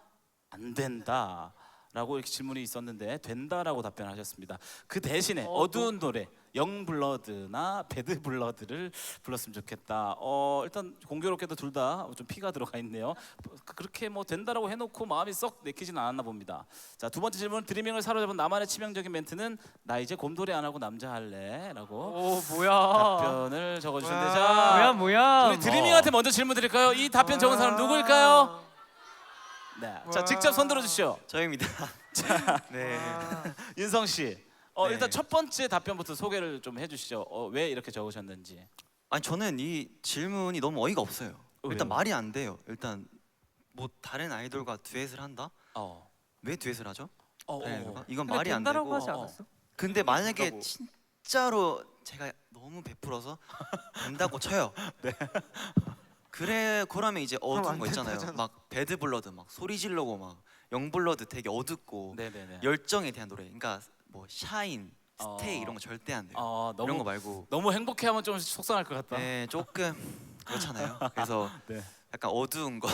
안 된다 라고 이렇게 질문이 있었는데 된다라고 답변하셨습니다. 그 대신에 어두운 노래 영블러드나 배드블러드를 불렀으면 좋겠다. 일단 공교롭게도 둘 다 좀 피가 들어가 있네요. 그렇게 뭐 된다라고 해놓고 마음이 썩 내키지는 않았나 봅니다. 자, 두 번째 질문, 드리밍을 사로잡은 나만의 치명적인 멘트는 나 이제 곰돌이 안 하고 남자 할래라고 뭐야? 답변을 적어주셨는데, 자, 뭐야? 우리 드리밍한테 먼저 질문 드릴까요? 이 답변 적은 사람 누구일까요? 네, 자, 직접 손 들어주시죠. 저입니다. 네. 윤성 씨, 네. 일단 첫 번째 답변부터 소개를 좀 해주시죠. 왜 이렇게 적으셨는지. 아니 저는 이 질문이 너무 어이가 없어요. 일단 왜요? 말이 안 돼요. 일단 뭐 다른 아이돌과 듀엣을 한다? 왜 듀엣을 하죠? 다른 아이돌과? 이건 말이 안 된다라고 되고. 하지 않았어? 근데 만약에 진짜로 제가 너무 베풀어서 된다고 쳐요. 그래, 그러면 이제 어두운 거 있잖아요. 막 배드블러드 막 소리 지르고 막 영블러드 되게 어둡고 네네네. 열정에 대한 노래. 그러니까 뭐 샤인, 스테이 이런 거 절대 안 돼요. 이런 거 말고. 너무 행복해하면 좀 속상할 것 같다. 네, 조금 그렇잖아요. 그래서 네. 약간 어두운 거.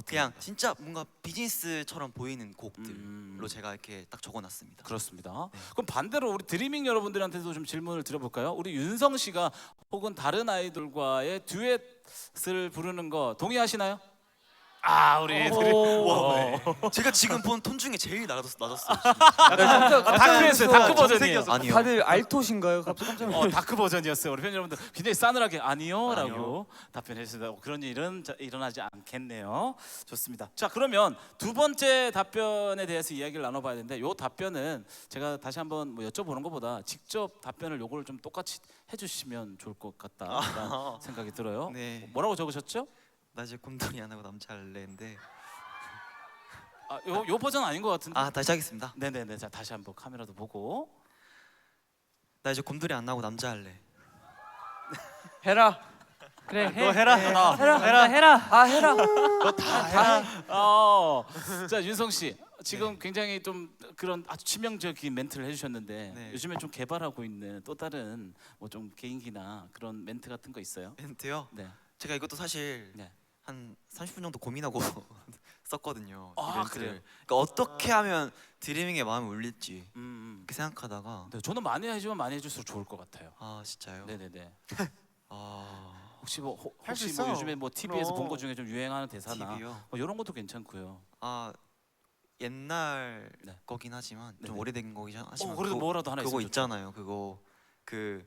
그냥 진짜 뭔가 비즈니스처럼 보이는 곡들로 제가 이렇게 딱 적어놨습니다. 그렇습니다. 그럼 반대로 우리 드리밍 여러분들한테도 좀 질문을 드려볼까요? 우리 윤성 씨가 혹은 다른 아이돌과의 듀엣을 부르는 거 동의하시나요? 우리 제가 지금 본 톤 중에 제일 낮았어요. 다크였어요. 다크 버전이에요. 아니요. 다들 알토신가요? 갑자기 깜짝 놀랐어요. 다크 버전이었어요. 우리 팬 여러분들 굉장히 싸늘하게 아니요라고 답변해주셔서 그런 일은 일어나지 않겠네요. 좋습니다. 자, 그러면 두 번째 답변에 대해서 이야기를 나눠봐야 되는데, 요 답변은 제가 다시 한번 뭐 여쭤보는 것보다 직접 답변을 요거를 좀 똑같이 해주시면 좋을 것 같다라는 생각이 들어요. 네. 뭐라고 적으셨죠? 나 이제 곰돌이 안 하고 남자 할래인데. 요 버전 아닌 것 같은데. 다시 하겠습니다. 네네네. 자, 다시 한번 카메라도 보고. 나 이제 곰돌이 안 하고 남자 할래. 해라. 그래, 해. 너 해라. 해라. 해라. 해라. 너 다 해라. 자, 윤성 씨, 지금 굉장히 좀 그런 아주 치명적인 멘트를 해주셨는데 네. 요즘에 좀 개발하고 있는 또 다른 뭐 좀 개인기나 그런 멘트 같은 거 있어요? 멘트요? 네. 제가 이것도 사실 네. 한 30분 정도 고민하고 썼거든요. 아, 이벤트를. 그래요? 그러니까 어떻게 하면 드리밍의 마음을 울릴지 음. 이렇게 생각하다가 네, 저는 많이 해주면 많이 해줄수록 좋을 것 같아요. 아 진짜요? 네네네. 아 혹시 뭐 할수 혹시 뭐 있어. 요즘에 뭐 TV에서 본 그럼. 거 중에 좀 유행하는 대사나 TV요. 뭐 이런 것도 괜찮고요. 아 옛날 네. 거긴 하지만 좀 네네. 오래된 거긴 하지만 그래도 그거, 뭐라도 하나 그거 있으면 좋죠. 있잖아요. 그거 그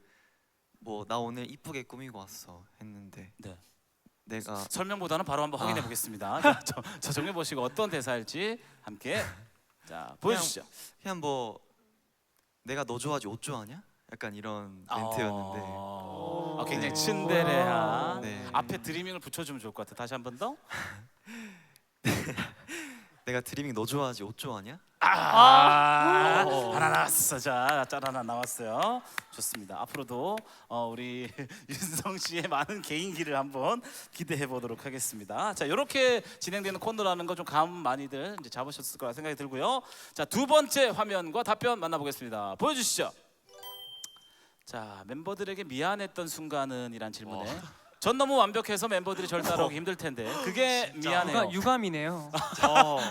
뭐 나 오늘 이쁘게 꾸미고 왔어 했는데 네. 내가 설명보다는 바로 한번 확인해 아. 보겠습니다. 저 정해 보시고 어떤 대사일지 함께 자 보여주시죠. 그냥 뭐 내가 너 좋아하지 옷 좋아하냐? 약간 이런 멘트였는데 굉장히 츤데레한 네. 앞에 드리밍을 붙여주면 좋을 것 같아. 다시 한 번 더. 내가 드리밍 너 좋아하지 옷 좋아하냐? 하나 나왔어. 짤 하나 나왔어요. 좋습니다. 앞으로도 우리 윤성 씨의 많은 개인기를 한번 기대해 보도록 하겠습니다. 자, 이렇게 진행되는 코너라는 거 좀 감 많이들 이제 잡으셨을 거라 생각이 들고요. 자, 두 번째 화면과 답변 만나보겠습니다. 보여주시죠. 자, 멤버들에게 미안했던 순간은이란 질문에 전 너무 완벽해서 멤버들이 절 따라오기 힘들 텐데 그게 미안해요. 유감이네요.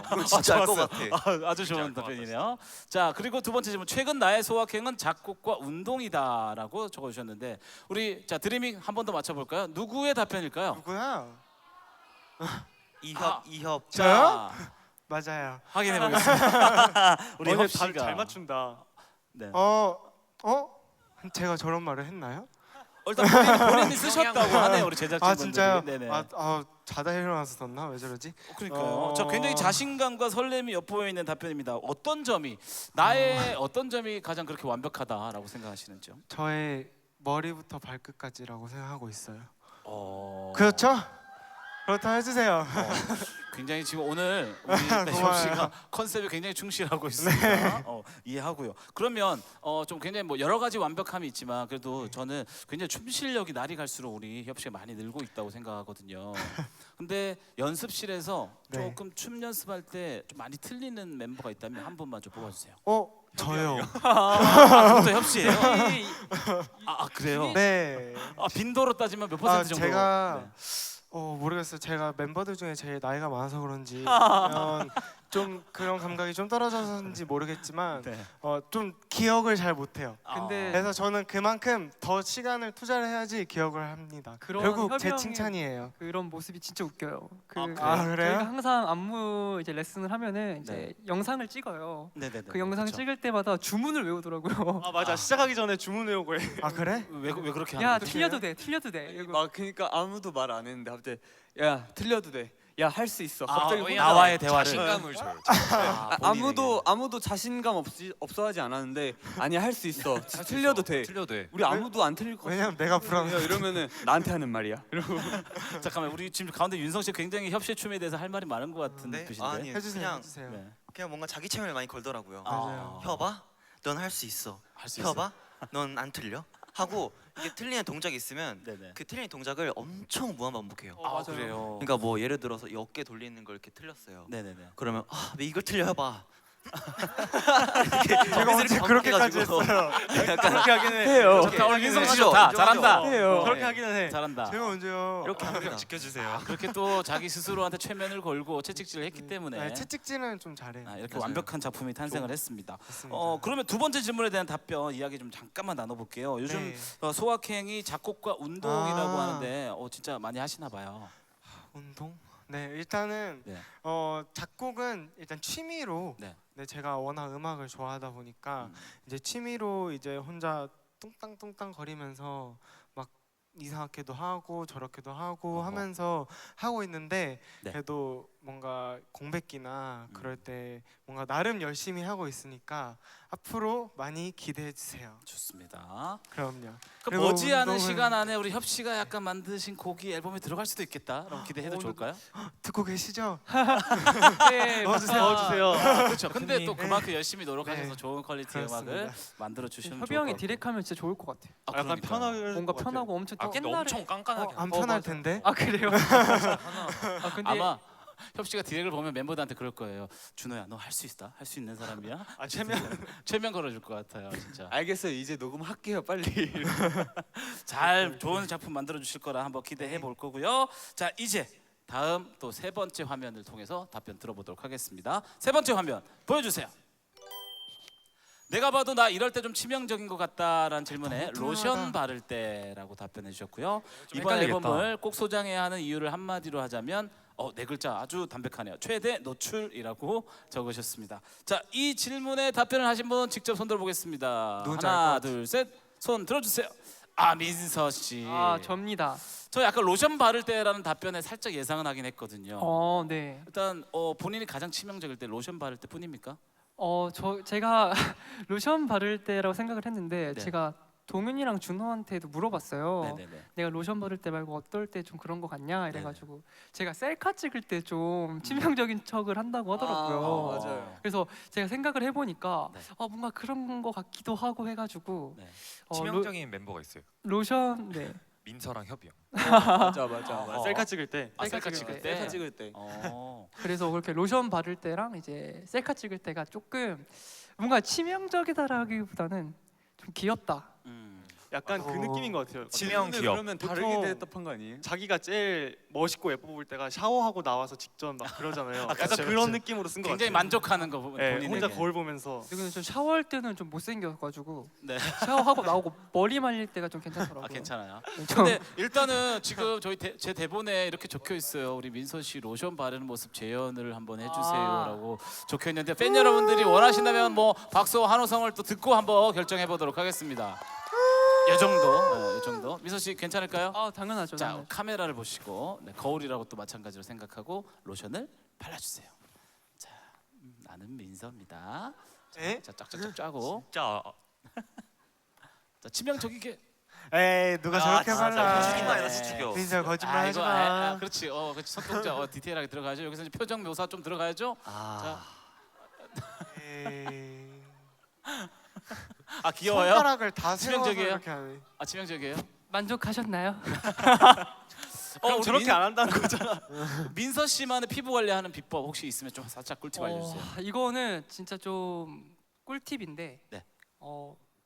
그거 진짜 알 것 같아. 아주 좋은 답변이네요. 자, 그리고 두 번째 질문. 최근 나의 소확행은 작곡과 운동이다라고 적어주셨는데 우리 자 드리밍 한 번 더 맞춰볼까요? 누구의 답변일까요? 누구야? 이협 자, 맞아요. 확인해 보겠습니다. 우리 협 씨가 잘 맞춘다. 네. 제가 저런 말을 했나요? 일단 본인이 쓰셨다고 하네요, 우리 제작진분들이. 아 진짜요? 네네. 자다 일어나서 썼나? 왜 저러지? 그러니까요. 저 굉장히 자신감과 설렘이 엿보여 있는 답변입니다. 어떤 점이 나의 어떤 점이 가장 그렇게 완벽하다라고 생각하시는지요? 저의 머리부터 발끝까지라고 생각하고 있어요. 그렇죠? 그렇다 해주세요. 굉장히 지금 오늘 우리 협 고마워요. 씨가 컨셉에 굉장히 충실하고 있습니다. 이해하고요. 그러면 좀 굉장히 뭐 여러 가지 완벽함이 있지만 그래도 저는 굉장히 춤 실력이 날이 갈수록 우리 협 씨가 많이 늘고 있다고 생각하거든요. 근데 연습실에서 네. 조금 춤 연습할 때 좀 많이 틀리는 멤버가 있다면 한 분만 좀 뽑아주세요. 저요. 그것도 협 씨예요? 그래요? 네. 빈도로 따지면 몇 퍼센트 정도? 제가 모르겠어요. 제가 멤버들 중에 제일 나이가 많아서 그런지 아니면 좀 그런 감각이 좀 떨어져서인지 모르겠지만 네. 좀 기억을 잘 못해요. 근데 그래서 저는 그만큼 더 시간을 투자를 해야지 기억을 합니다. 그런 결국 제 협영의 칭찬이에요. 그런 모습이 진짜 웃겨요. 그래요? 저희가 항상 안무 이제 레슨을 하면은 이제 네. 영상을 찍어요. 네네네. 그 영상 그쵸. 찍을 때마다 주문을 외우더라고요. 맞아. 시작하기 전에 주문 외우고 해. 그래? 왜 그렇게 하는 야 거지? 틀려도 돼, 틀려도 돼. 이러고 막 그러니까 아무도 말 안 했는데 갑자기 야 틀려도 돼. 야 할 수 있어. 갑자기 혼자 나와의 대화를 자신감을 줘요. 아무도 자신감 없어하지 않았는데 아니야 할 수 있어. 틀려도 돼. 틀려도 돼. 우리 아무도 안 틀릴 거. 왜냐면 내가 불안해. 이러면은 나한테 하는 말이야. 이러고 잠깐만 우리 지금 가운데 윤성 씨 굉장히 협 씨의 춤에 대해서 할 말이 많은 것 같은 네? 뜻인데. 아니에요. 해주세요. 그냥 해주세요. 네. 그냥 뭔가 자기 체면을 많이 걸더라고요. 맞아요. 협아, 넌 할 수 있어. 할 수 있어. 협아, 넌 안 틀려. 하고 이게 틀리는 동작이 있으면 네네. 그 틀리는 동작을 엄청 무한 반복해요. 그래요. 그러니까 뭐 예를 들어서 이 어깨 돌리는 걸 이렇게 틀렸어요. 네네네. 그러면 왜 이걸 틀려 해봐. 제가 언제 그렇게까지 했어요? 그렇게 하긴 해요. 좋다 오늘 윤성 씨 하죠. 좋다. 인정하죠. 잘한다. 해요. 그렇게 하기는 해. 잘한다. 제가 언제요? 이렇게 합니다. 지켜주세요. 그렇게 또 자기 스스로한테 최면을 걸고 채찍질을 했기 때문에 네, 채찍질은 좀 잘해요. 이렇게 맞아요. 완벽한 작품이 탄생을 했습니다. 맞습니다. 그러면 두 번째 질문에 대한 답변 이야기 좀 잠깐만 나눠볼게요. 요즘 네. 소확행이 작곡과 운동이라고 하는데 진짜 많이 하시나 봐요. 운동? 네, 일단은 네. 작곡은 일단 취미로 네. 제가 워낙 음악을 좋아하다 보니까 이제 취미로 이제 혼자 뚱땅뚱땅 거리면서 막 이상하게도 하고 저렇게도 하고 하면서 하고 있는데 네. 그래도 뭔가 공백기나 그럴 때 뭔가 나름 열심히 하고 있으니까 앞으로 많이 기대해 주세요. 좋습니다. 그럼요. 그 그리고 머지않은 운동은- 시간 안에 우리 협 씨가 약간 만드신 곡이 앨범에 들어갈 수도 있겠다. 그럼 기대해도 좋을까요? 듣고 계시죠? 네, 넣어주세요. 그렇죠. 근데 또 네. 그만큼 열심히 노력하셔서 네. 좋은 퀄리티의 음악을 그렇습니다. 만들어 주시면 협이 좋을 것 형이 같아요. 디렉하면 진짜 좋을 것 같아요. 약간 그러니까요. 편하게 뭔가 편하고 엄청 근데 옛날에 엄청 깐깐하게. 안 편할 맞아. 텐데. 그래요? 근데 아마 협 씨가 디렉을 보면 멤버들한테 그럴 거예요. 준호야, 너 할 수 있다. 할 수 있는 사람이야. 최면 걸어줄 것 같아요, 진짜. 알겠어요. 이제 녹음할게요. 빨리. 잘 좋은 작품 만들어 주실 거라 한번 기대해 볼 거고요. 자, 이제 다음 또 세 번째 화면을 통해서 답변 들어보도록 하겠습니다. 세 번째 화면 보여주세요. 내가 봐도 나 이럴 때 좀 치명적인 것 같다라는 질문에 로션 바를 때라고 답변해 주셨고요. 이번 헷갈리겠다. 앨범을 꼭 소장해야 하는 이유를 한마디로 하자면 네 글자 아주 담백하네요. 최대 노출이라고 적으셨습니다. 자, 이 질문에 답변을 하신 분 직접 손 들어보겠습니다. 누군지 알것 하나, 같아. 둘, 셋, 손 들어주세요. 아, 민서 씨. 아 접니다. 저 약간 로션 바를 때라는 답변에 살짝 예상은 하긴 했거든요. 네. 일단 본인이 가장 치명적일 때 로션 바를 때 뿐입니까? 제가 로션 바를 때라고 생각을 했는데 네. 제가 동윤이랑 준호한테도 물어봤어요. 네네네. 내가 로션 바를 때 말고 어떨 때 좀 그런 거 같냐 이래가지고 제가 셀카 찍을 때 좀 치명적인 척을 한다고 하더라고요. 맞아요. 그래서 제가 생각을 해보니까 네. 뭔가 그런 거 같기도 하고 해가지고 네. 치명적인 멤버가 있어요. 로션 민서랑 협이 형. 맞아. 셀카 찍을 때 셀카 찍을 때. 셀카 찍을 때. 그래서 그렇게 로션 바를 때랑 이제 셀카 찍을 때가 조금 뭔가 치명적이다라기보다는 좀 귀엽다. 약간 그 느낌인 것 같아요. 치명 근데 기업. 그러면 보통 다르게 대답한 거 아니에요? 자기가 제일 멋있고 예뻐 보일 때가 샤워하고 나와서 직접 막 그러잖아요. 약간 그쵸, 그런 그쵸. 느낌으로 쓴 것 굉장히 같아요. 만족하는 거 네, 본인에게. 혼자 거울 보면서 근데 좀 샤워할 때는 좀 못생겨가지고 네. 샤워하고 나오고 머리 말릴 때가 좀 괜찮더라고요. 괜찮아요. 좀 근데 일단은 지금 제 대본에 이렇게 적혀 있어요. 우리 민서 씨 로션 바르는 모습 재현을 한번 해주세요라고 적혀 있는데 팬 여러분들이 원하신다면 뭐 박수와 환호성을 또 듣고 한번 결정해 보도록 하겠습니다. 이 정도, 이 정도. 민서 씨 괜찮을까요? 당연하죠. 자, 당연하죠. 카메라를 보시고 거울이라고 또 마찬가지로 생각하고 로션을 발라주세요. 자, 나는 민서입니다. 에? 자, 짝짝짝 짜고. 진짜 자, 치명적이게. 에이 누가 저렇게 진짜 발라. 수죽인다 아니라 수죽여. 민서 거짓말 하지 아이고, 마. 그렇지. 그렇지. 손동작 디테일하게 들어가죠. 여기서 이제 표정 묘사 좀 들어가야죠. 에이. 귀여워요? 손가락을 다 세워서 치명적이에요? 이렇게 하네. 치명적이에요? 만족하셨나요? 그럼 우리 저렇게 안 한다는 거잖아. 민서 씨만의 피부 관리하는 비법 혹시 있으면 좀 살짝 꿀팁 알려주세요. 이거는 진짜 좀 꿀팁인데 네.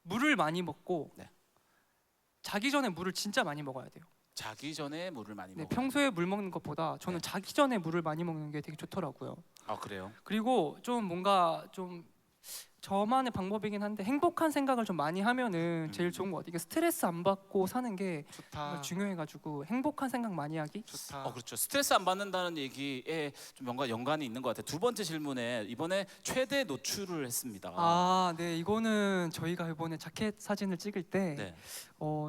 물을 많이 먹고 네. 자기 전에 물을 진짜 많이 먹어야 돼요. 자기 전에 물을 많이 네, 먹어요. 평소에 물 먹는 것보다 저는 네. 자기 전에 물을 많이 먹는 게 되게 좋더라고요. 그래요? 그리고 좀 뭔가 좀 저만의 방법이긴 한데 행복한 생각을 좀 많이 하면은 제일 좋은 것 같아요. 이게 스트레스 안 받고 사는 게 좋다. 중요해가지고 행복한 생각 많이 하기. 좋다. 그렇죠. 스트레스 안 받는다는 얘기에 좀 뭔가 연관이 있는 것 같아요. 두 번째 질문에 이번에 최대 노출을 했습니다. 네, 이거는 저희가 이번에 자켓 사진을 찍을 때 네.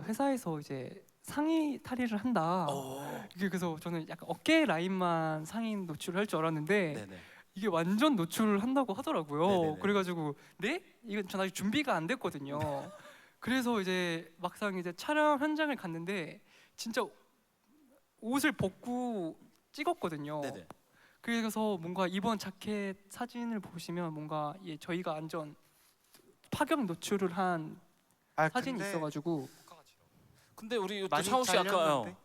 회사에서 이제 상의 탈의를 한다. 이게 그래서 저는 약간 어깨 라인만 상의 노출을 할 줄 알았는데 네네. 이게 완전 노출을 한다고 하더라고요. 네네네. 그래가지고 네? 이건 전 아직 준비가 안 됐거든요. 그래서 이제 막상 이제 촬영 현장을 갔는데 진짜 옷을 벗고 찍었거든요. 네네. 그래서 뭔가 이번 자켓 사진을 보시면 뭔가 저희가 완전 파격 노출을 한 사진이 근데 있어가지고 근데 우리 또 많이 창호 씨 잘렸는데?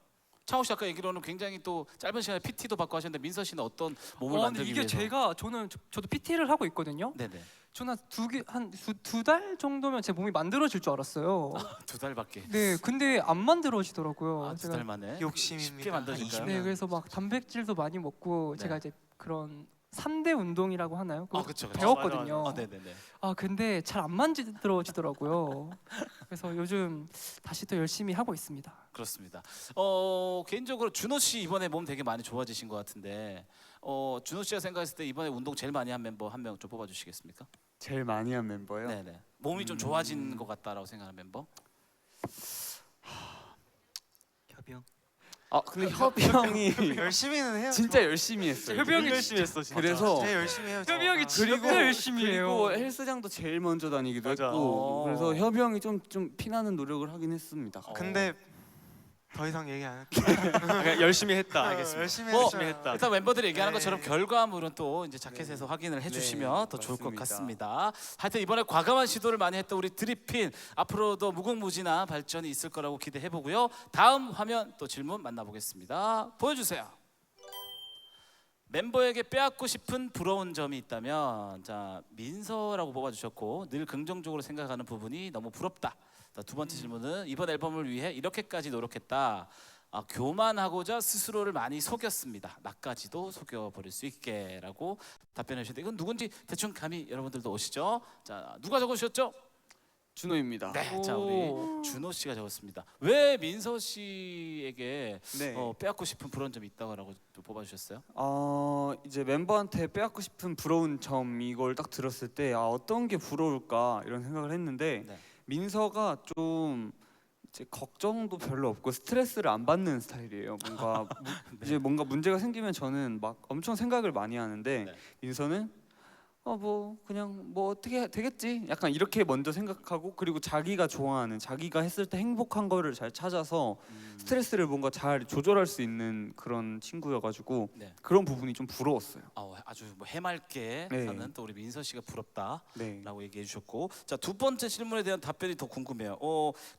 창호 씨 아까 얘기로는 굉장히 또 짧은 시간에 PT도 받고 하셨는데 민서 씨는 어떤 몸을 근데 만들기 이게 위해서? 저도 PT를 하고 있거든요. 네네. 저는 두 달 정도면 제 몸이 만들어질 줄 알았어요. 2달밖에. 네, 근데 안 만들어지더라고요. 2달 만에. 욕심입니다. 쉽게 만들어질까요? 네, 그래서 막 단백질도 많이 먹고 네. 제가 이제 그런 3대 운동이라고 하나요? 그거 그쵸. 배웠거든요. 네네네. 근데 잘 안 만들어지더라고요. 그래서 요즘 다시 또 열심히 하고 있습니다. 그렇습니다. 개인적으로 준호 씨 이번에 몸 되게 많이 좋아지신 것 같은데 준호 씨가 생각했을 때 이번에 운동 제일 많이 한 멤버 한 명 좀 뽑아주시겠습니까? 제일 많이 한 멤버요? 네네. 몸이 좀 좋아진 것 같다라고 생각하는 멤버? 협이 형. 근데 협이 형이 열심히는 해요. 진짜 열심히 했어요. 협이 형이 열심히 했어 진짜. 그래서 진짜 열심히 해요. 협이 형이 진짜. 진짜 열심히 해요. 그리고 헬스장도 제일 먼저 다니기도 맞아. 했고 그래서 협이 형이 좀 피나는 노력을 하긴 했습니다. 근데 더 이상 얘기 안 할게. 그냥 열심히 했다. 알겠습니다. 열심히 뭐, 했어요. 했다. 일단 멤버들이 얘기하는 네. 것처럼 결과물은 또 이제 자켓에서 확인을 해주시면 더 좋을 것 맞습니다. 같습니다. 하여튼 이번에 과감한 시도를 많이 했던 우리 드리핀 앞으로도 무궁무진한 발전이 있을 거라고 기대해 보고요. 다음 화면 또 질문 만나보겠습니다. 보여주세요. 멤버에게 빼앗고 싶은 부러운 점이 있다면 자 민서라고 뽑아주셨고 늘 긍정적으로 생각하는 부분이 너무 부럽다. 두 번째 질문은 이번 앨범을 위해 이렇게까지 노력했다. 교만하고자 스스로를 많이 속였습니다. 나까지도 속여버릴 수 있게라고 답변해 주셨는데 이건 누군지 대충 감이 여러분들도 오시죠? 자, 누가 적으셨죠? 준호입니다. 네, 자 우리 준호 씨가 적었습니다. 왜 민서 씨에게 네. 빼앗고 싶은 그런 점이 있다고 또 뽑아주셨어요? 이제 멤버한테 빼앗고 싶은 부러운 점 이걸 딱 들었을 때 어떤 게 부러울까 이런 생각을 했는데 네. 민서가 좀 이제 걱정도 별로 없고 스트레스를 안 받는 스타일이에요. 뭔가 이제 뭔가 문제가 생기면 저는 막 엄청 생각을 많이 하는데 네. 민서는 뭐 그냥 뭐 어떻게 되겠지 약간 이렇게 먼저 생각하고 그리고 자기가 좋아하는 자기가 했을 때 행복한 거를 잘 찾아서 스트레스를 뭔가 잘 조절할 수 있는 그런 친구여가지고 네. 그런 부분이 좀 부러웠어요. 아주 뭐 해맑게 네. 사는 또 우리 민서 씨가 부럽다라고 네. 얘기해 주셨고, 자 두 번째 질문에 대한 답변이 더 궁금해요.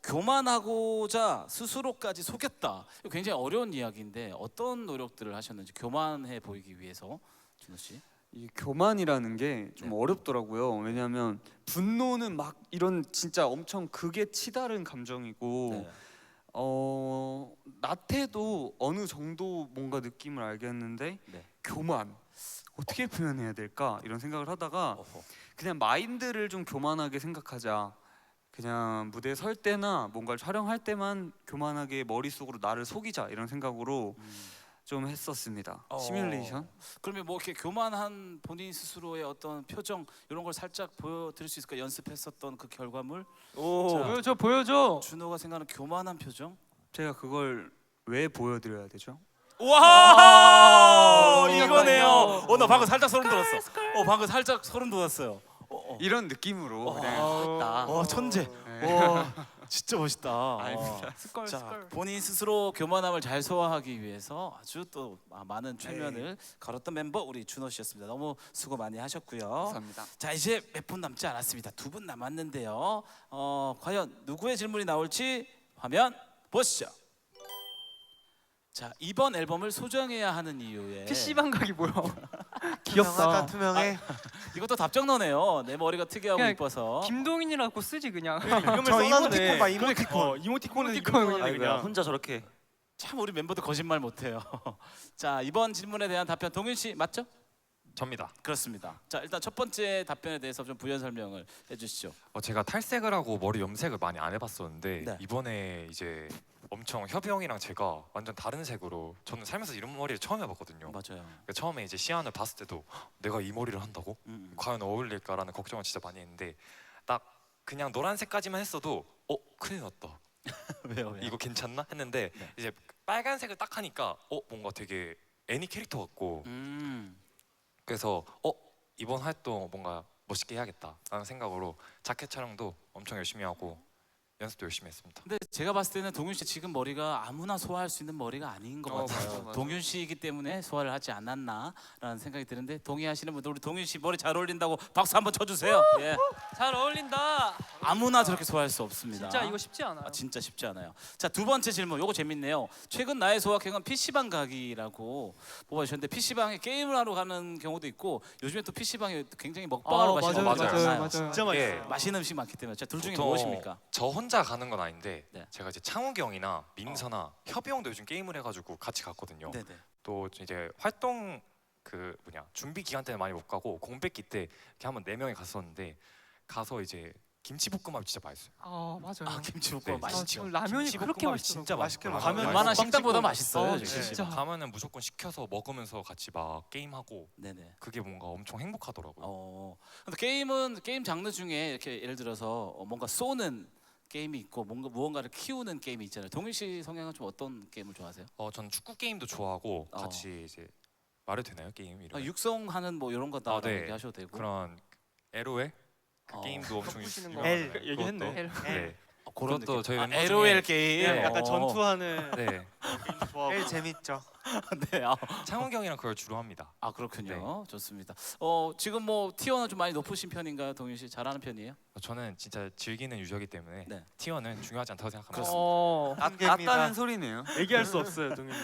교만하고자 스스로까지 속였다. 이거 굉장히 어려운 이야기인데 어떤 노력들을 하셨는지 교만해 보이기 위해서 준호 씨. 이 교만이라는 게 좀 네. 어렵더라고요. 왜냐하면 분노는 막 이런 진짜 엄청 극에 치달은 감정이고 네. 나태도 어느 정도 뭔가 느낌을 알겠는데 네. 교만 어떻게 표현해야 될까 이런 생각을 하다가 어허. 그냥 마인드를 좀 교만하게 생각하자. 그냥 무대에 설 때나 뭔가를 촬영할 때만 교만하게 머릿속으로 나를 속이자 이런 생각으로 좀 했었습니다. 시뮬레이션. 그러면 뭐 이렇게 교만한 본인 스스로의 어떤 표정 이런 걸 살짝 보여드릴 수 있을까? 연습했었던 그 결과물. 자, 보여줘. 준호가 생각하는 교만한 표정. 제가 그걸 왜 보여드려야 되죠? 와 이거네요. 나 방금 살짝 소름 돋았어. 방금 살짝 소름 돋았어요. 이런 느낌으로 그냥 했다. 천재. 네. 와 진짜 멋있다. 스컬 자, 스컬. 본인 스스로 교만함을 잘 소화하기 위해서 아주 또 많은 최면을 걸었던 멤버 우리 준호 씨였습니다. 너무 수고 많이 하셨고요. 감사합니다. 자 이제 몇 분 남지 않았습니다. 2분 남았는데요. 과연 누구의 질문이 나올지 화면 보시죠. 자 이번 앨범을 소정해야 하는 이유에 PC방 가기 뭐야? 귀엽다. 투명해. 이것도 답정너네요. 내 머리가 특이하고 그냥 이뻐서. 김동인이라고 쓰지 그냥. 저 이모티콘 봐 이모티콘. 이모티콘은 이모티콘 혼자 저렇게 참 우리 멤버들 거짓말 못해요. 자 이번 질문에 대한 답변 동윤 씨 맞죠? 접니다. 그렇습니다. 자 일단 첫 번째 답변에 대해서 좀 부연 설명을 해주시죠. 제가 탈색을 하고 머리 염색을 많이 안 해봤었는데 네. 이번에 이제 엄청 협이 형이랑 제가 완전 다른 색으로 저는 살면서 이런 머리를 처음 해봤거든요. 맞아요. 그러니까 처음에 이제 시안을 봤을 때도 "헉, 내가 이 머리를 한다고? 과연 어울릴까라는 걱정을 진짜 많이 했는데 딱 그냥 노란색까지만 했어도 큰일 났다. 왜요? 이거 괜찮나? 했는데 네. 이제 빨간색을 딱 하니까 뭔가 되게 애니 캐릭터 같고 그래서 이번 활동 뭔가 멋있게 해야겠다라는 생각으로 자켓 촬영도 엄청 열심히 하고 연습도 열심히 했습니다. 근데 제가 봤을 때는 동윤 씨 지금 머리가 아무나 소화할 수 있는 머리가 아닌 것 같아요. 맞아. 동윤 씨이기 때문에 소화를 하지 않았나라는 생각이 드는데 동의하시는 분들 우리 동윤 씨 머리 잘 어울린다고 박수 한번 쳐주세요. 예. 잘 어울린다. 아무나 저렇게 소화할 수 없습니다. 진짜 이거 쉽지 않아요. 진짜 쉽지 않아요. 자 두 번째 질문, 요거 재밌네요. 최근 나의 소확행은 PC방 가기라고 뽑아주셨는데 PC방에 게임을 하러 가는 경우도 있고 요즘에 또 PC방에 굉장히 먹방하러 가시는 맞아요, 분들 맞아요, 많아요. 진짜 예. 맛있어요. 맛있는 음식 많기 때문에 자, 둘 중에 보통 무엇입니까? 저 혼자 가는 건 아닌데 네. 제가 이제 창욱이 형이나 민서나 협이 형도 요즘 게임을 해가지고 같이 갔거든요. 네네. 또 이제 활동 준비 기간 때는 많이 못 가고 공백기 때 이렇게 한번 4명이 갔었는데 가서 이제 김치볶음밥 진짜 맛있어요. 맞아요. 김치볶음 네. 맛있죠. 지금 라면이 그렇게 맛있더라고요. 진짜 맛있게 맛있고 먹어요. 웬만한 먹방 식당보다 찍고. 맛있어요. 네. 지금. 진짜. 가면은 무조건 시켜서 먹으면서 같이 막 게임하고 네네. 그게 뭔가 엄청 행복하더라고요. 근데 게임은 게임 장르 중에 이렇게 예를 들어서 뭔가 쏘는 게임이 있고 뭔가 무언가를 키우는 게임이 있잖아요. 동윤 씨 성향은 좀 어떤 게임을 좋아하세요? 전 축구 게임도 좋아하고 같이 이제 말해도 되나요 게임 이름? 육성하는 뭐 이런 거다 네. 얘기하셔도 되고. 그런 LOL 그 어. 게임도 엄청 부시는 거. 유명하잖아요. L 얘기했네. 그것도. 네. 그런 그것도 느낌. 저희 멤버 LOL 중에- 게임. 네, 약간 전투하는 네. 게임도 좋아하고. 제일 재밌죠. 네. 창욱이 형이랑 그걸 주로 합니다. 그렇군요. 좋습니다. 지금 뭐 T1은 좀 많이 높으신 편인가요, 동윤 씨? 잘하는 편이에요? 저는 진짜 즐기는 유저이기 때문에 네. T1은 중요하지 않다고 생각합니다. 그렇습니다. 낫다는 소리네요. 얘기할 수 없어요, 동현이.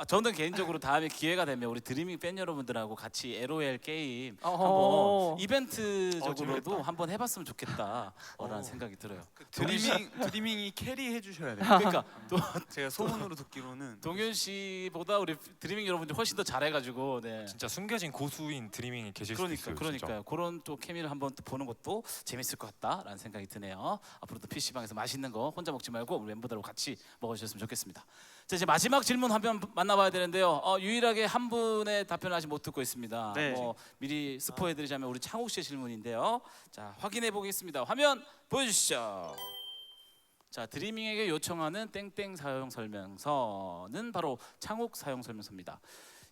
저는 개인적으로 다음에 기회가 되면 우리 드리밍 팬 여러분들하고 같이 LOL 게임 어허. 한번 이벤트적으로도 한번 해봤으면 좋겠다라는 생각이 들어요. 드리밍 드리밍이 캐리해 주셔야 돼요. 그러니까 제가 소문으로 듣기로는 동윤 씨보다 우리 드리밍 여러분들이 훨씬 더 잘해가지고 네. 진짜 숨겨진 고수인 드리밍이 계실 수도 있어요. 그러니까요. 그런 또 케미를 한번 또 보는 것도 재밌을 것 같다라는 생각이 드네요. 앞으로도 PC방에서 맛있는 거 혼자 먹지 말고 우리 멤버들하고 같이 먹어주셨으면 좋겠습니다. 자, 이제 마지막 질문 한 번 만나봐야 되는데요. 유일하게 한 분의 답변을 아직 못 듣고 있습니다. 네. 미리 스포해드리자면 우리 창욱 씨의 질문인데요. 자, 확인해 보겠습니다. 화면 보여주시죠. 자, 드리밍에게 요청하는 땡땡 사용 설명서는 바로 창욱 사용 설명서입니다.